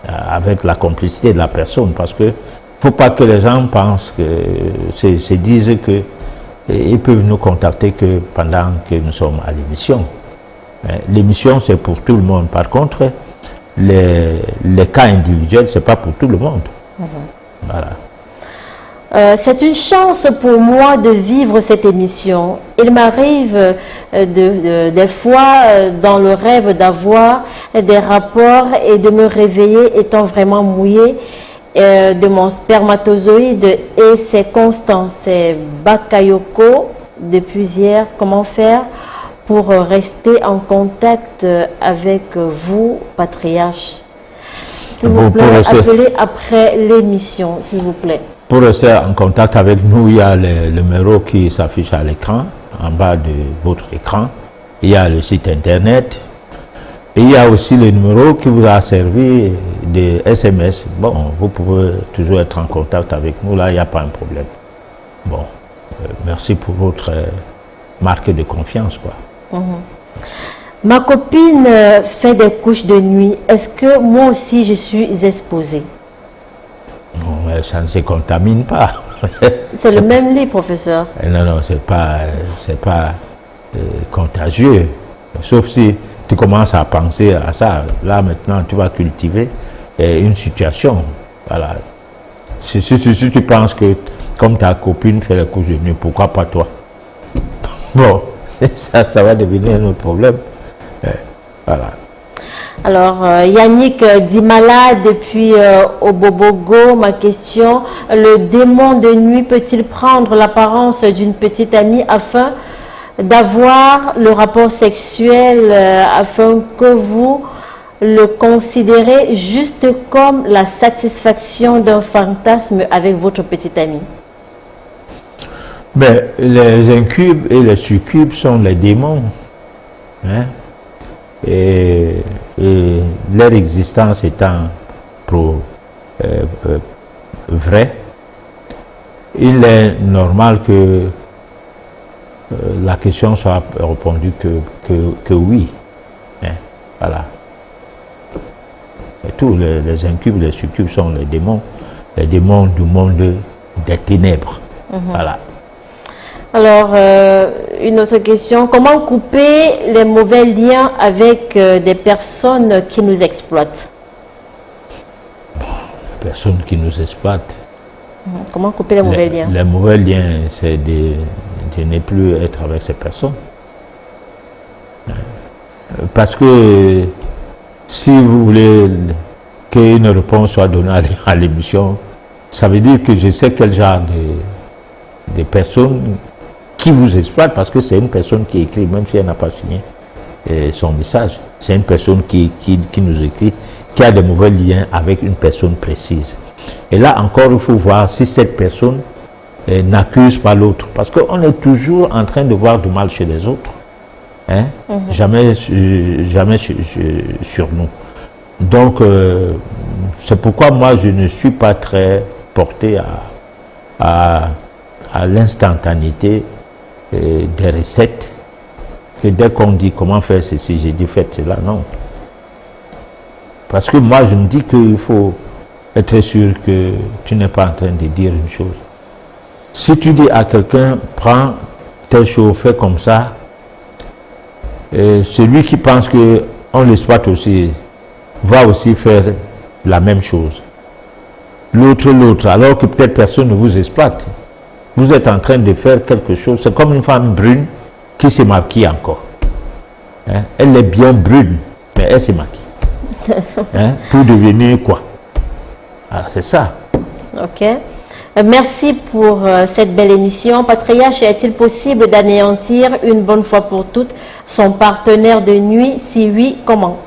Avec la complicité de la personne, parce que faut pas que les gens pensent que se disent que ils peuvent nous contacter que pendant que nous sommes à l'émission. L'émission c'est pour tout le monde. Par contre, les cas individuels c'est pas pour tout le monde. Voilà. C'est une chance pour moi de vivre cette émission. Il m'arrive des fois dans le rêve d'avoir des rapports et de me réveiller étant vraiment mouillé de mon spermatozoïde et c'est constant. C'est Bakayoko depuis hier. Comment faire pour rester en contact avec vous, patriarche? S'il vous plaît, appelez après l'émission, s'il vous plaît. Pour rester en contact avec nous, il y a le numéro qui s'affiche à l'écran, en bas de votre écran. Il y a le site internet. Et il y a aussi le numéro qui vous a servi de SMS. Bon, vous pouvez toujours être en contact avec nous, là, il n'y a pas un problème. Bon, merci pour votre marque de confiance, quoi. Ma copine fait des couches de nuit. Est-ce que moi aussi je suis exposée? Non, mais ça ne se contamine pas. C'est le même lit, professeur. Non, non, c'est pas contagieux. Sauf si tu commences à penser à ça. Là, maintenant, tu vas cultiver une situation. Voilà. Si tu penses que, comme ta copine fait les couches de nuit, pourquoi pas toi? Bon, ça va devenir un autre problème. Voilà. Alors, Yannick dit malade depuis Obobogo. Ma question, le démon de nuit peut-il prendre l'apparence d'une petite amie afin d'avoir le rapport sexuel, afin que vous le considérez juste comme la satisfaction d'un fantasme avec votre petite amie? Mais les incubes et les succubes sont les démons. hein, et leur existence étant vraie, il est normal que la question soit répondue que oui. Hein, voilà. Et tout, les incubes, les succubes sont les démons du monde des ténèbres. Voilà. Alors, une autre question. Comment couper les mauvais liens avec des personnes qui nous exploitent? Les personnes qui nous exploitent. Comment couper les mauvais liens? Les mauvais liens, c'est de ne plus être avec ces personnes. Parce que si vous voulez qu'une réponse soit donnée à l'émission, ça veut dire que je sais quel genre de personnes qui vous exploitent, parce que c'est une personne qui écrit, même si elle n'a pas signé son message. C'est une personne qui nous écrit, qui a de mauvais liens avec une personne précise. Et là encore, il faut voir si cette personne n'accuse pas l'autre. Parce qu'on est toujours en train de voir du mal chez les autres. Hein? Jamais sur nous. Donc, c'est pourquoi moi, je ne suis pas très porté à l'instantanéité des recettes. Que dès qu'on dit comment faire ceci, j'ai dit faites cela, non. Parce que moi, je me dis qu'il faut être sûr que tu n'es pas en train de dire une chose. Si tu dis à quelqu'un, prends telle chose, fais comme ça, celui qui pense qu'on l'exploite aussi, va aussi faire la même chose. L'autre, alors que peut-être personne ne vous exploite. Vous êtes en train de faire quelque chose. C'est comme une femme brune qui se maquille encore. Hein? Elle est bien brune, mais elle se maquille. Hein? Pour devenir quoi? Alors c'est ça. Ok. Merci pour cette belle émission. Patriarche, est-il possible d'anéantir une bonne fois pour toutes son partenaire de nuit? Si oui, comment?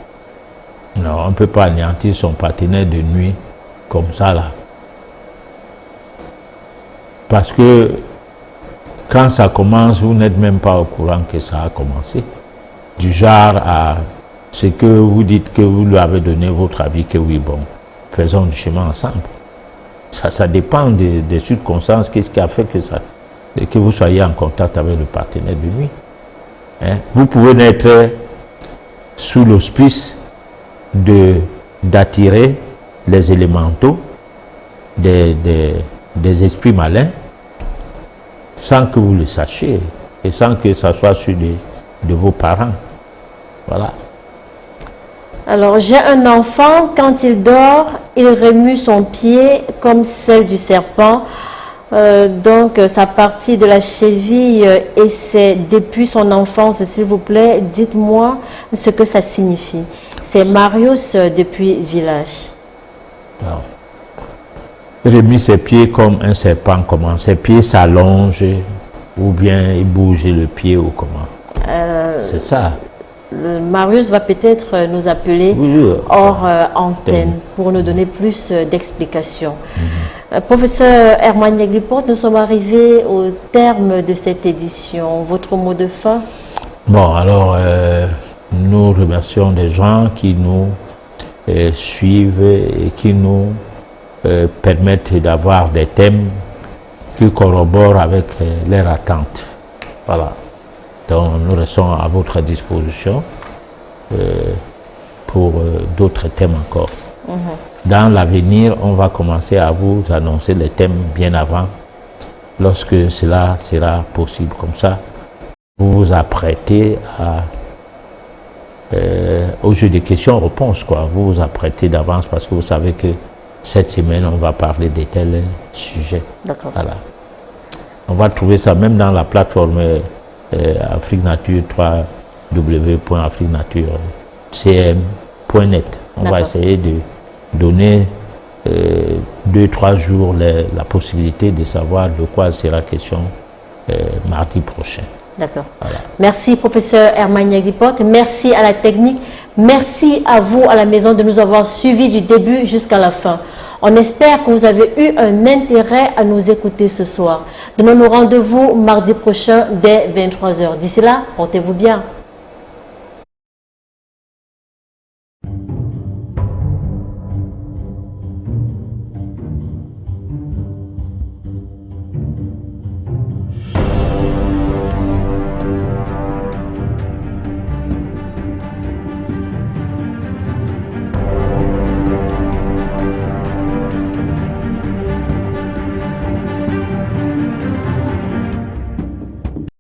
Non, on ne peut pas anéantir son partenaire de nuit comme ça là. Parce que quand ça commence, vous n'êtes même pas au courant que ça a commencé. Du genre à ce que vous dites que vous lui avez donné votre avis, que oui, bon, faisons du chemin ensemble. Ça dépend des circonstances, qu'est-ce qui a fait que vous soyez en contact avec le partenaire de nuit. Hein? Vous pouvez naître sous l'auspice d'attirer les élémentaux des esprits malins sans que vous le sachiez et sans que ça soit sur de vos parents. Voilà. Alors, j'ai un enfant, quand il dort, il remue son pied comme celle du serpent. Donc, sa partie de la cheville, et c'est depuis son enfance, s'il vous plaît, dites-moi ce que ça signifie. C'est Marius depuis Village. Non. Remue ses pieds comme un serpent, comment? Ses pieds s'allongent ou bien il bouge le pied ou comment? C'est ça. Marius va peut-être nous appeler hors antenne pour nous donner plus d'explications. Professeur Herman Yegliport, nous sommes arrivés au terme de cette édition. Votre mot de fin? Bon, alors, nous remercions des gens qui nous suivent et qui nous permettent d'avoir des thèmes qui corroborent avec leurs attentes. Voilà. Donc, nous restons à votre disposition pour d'autres thèmes encore. Dans l'avenir, on va commencer à vous annoncer les thèmes bien avant, lorsque cela sera possible. Comme ça, vous vous apprêtez au jeu de questions-réponses, quoi. Vous vous apprêtez d'avance parce que vous savez que cette semaine, on va parler de tels sujets. D'accord. Voilà. On va trouver ça même dans la plateforme Afrique Nature, www.afriquenature.cm.net. On va essayer de donner 2-3 jours la possibilité de savoir de quoi sera question mardi prochain. D'accord. Voilà. Merci, professeur Herman Yegliport. Merci à la technique. Merci à vous, à la maison, de nous avoir suivis du début jusqu'à la fin. On espère que vous avez eu un intérêt à nous écouter ce soir. Donnons-nous rendez-vous mardi prochain dès 23h. D'ici là, portez-vous bien.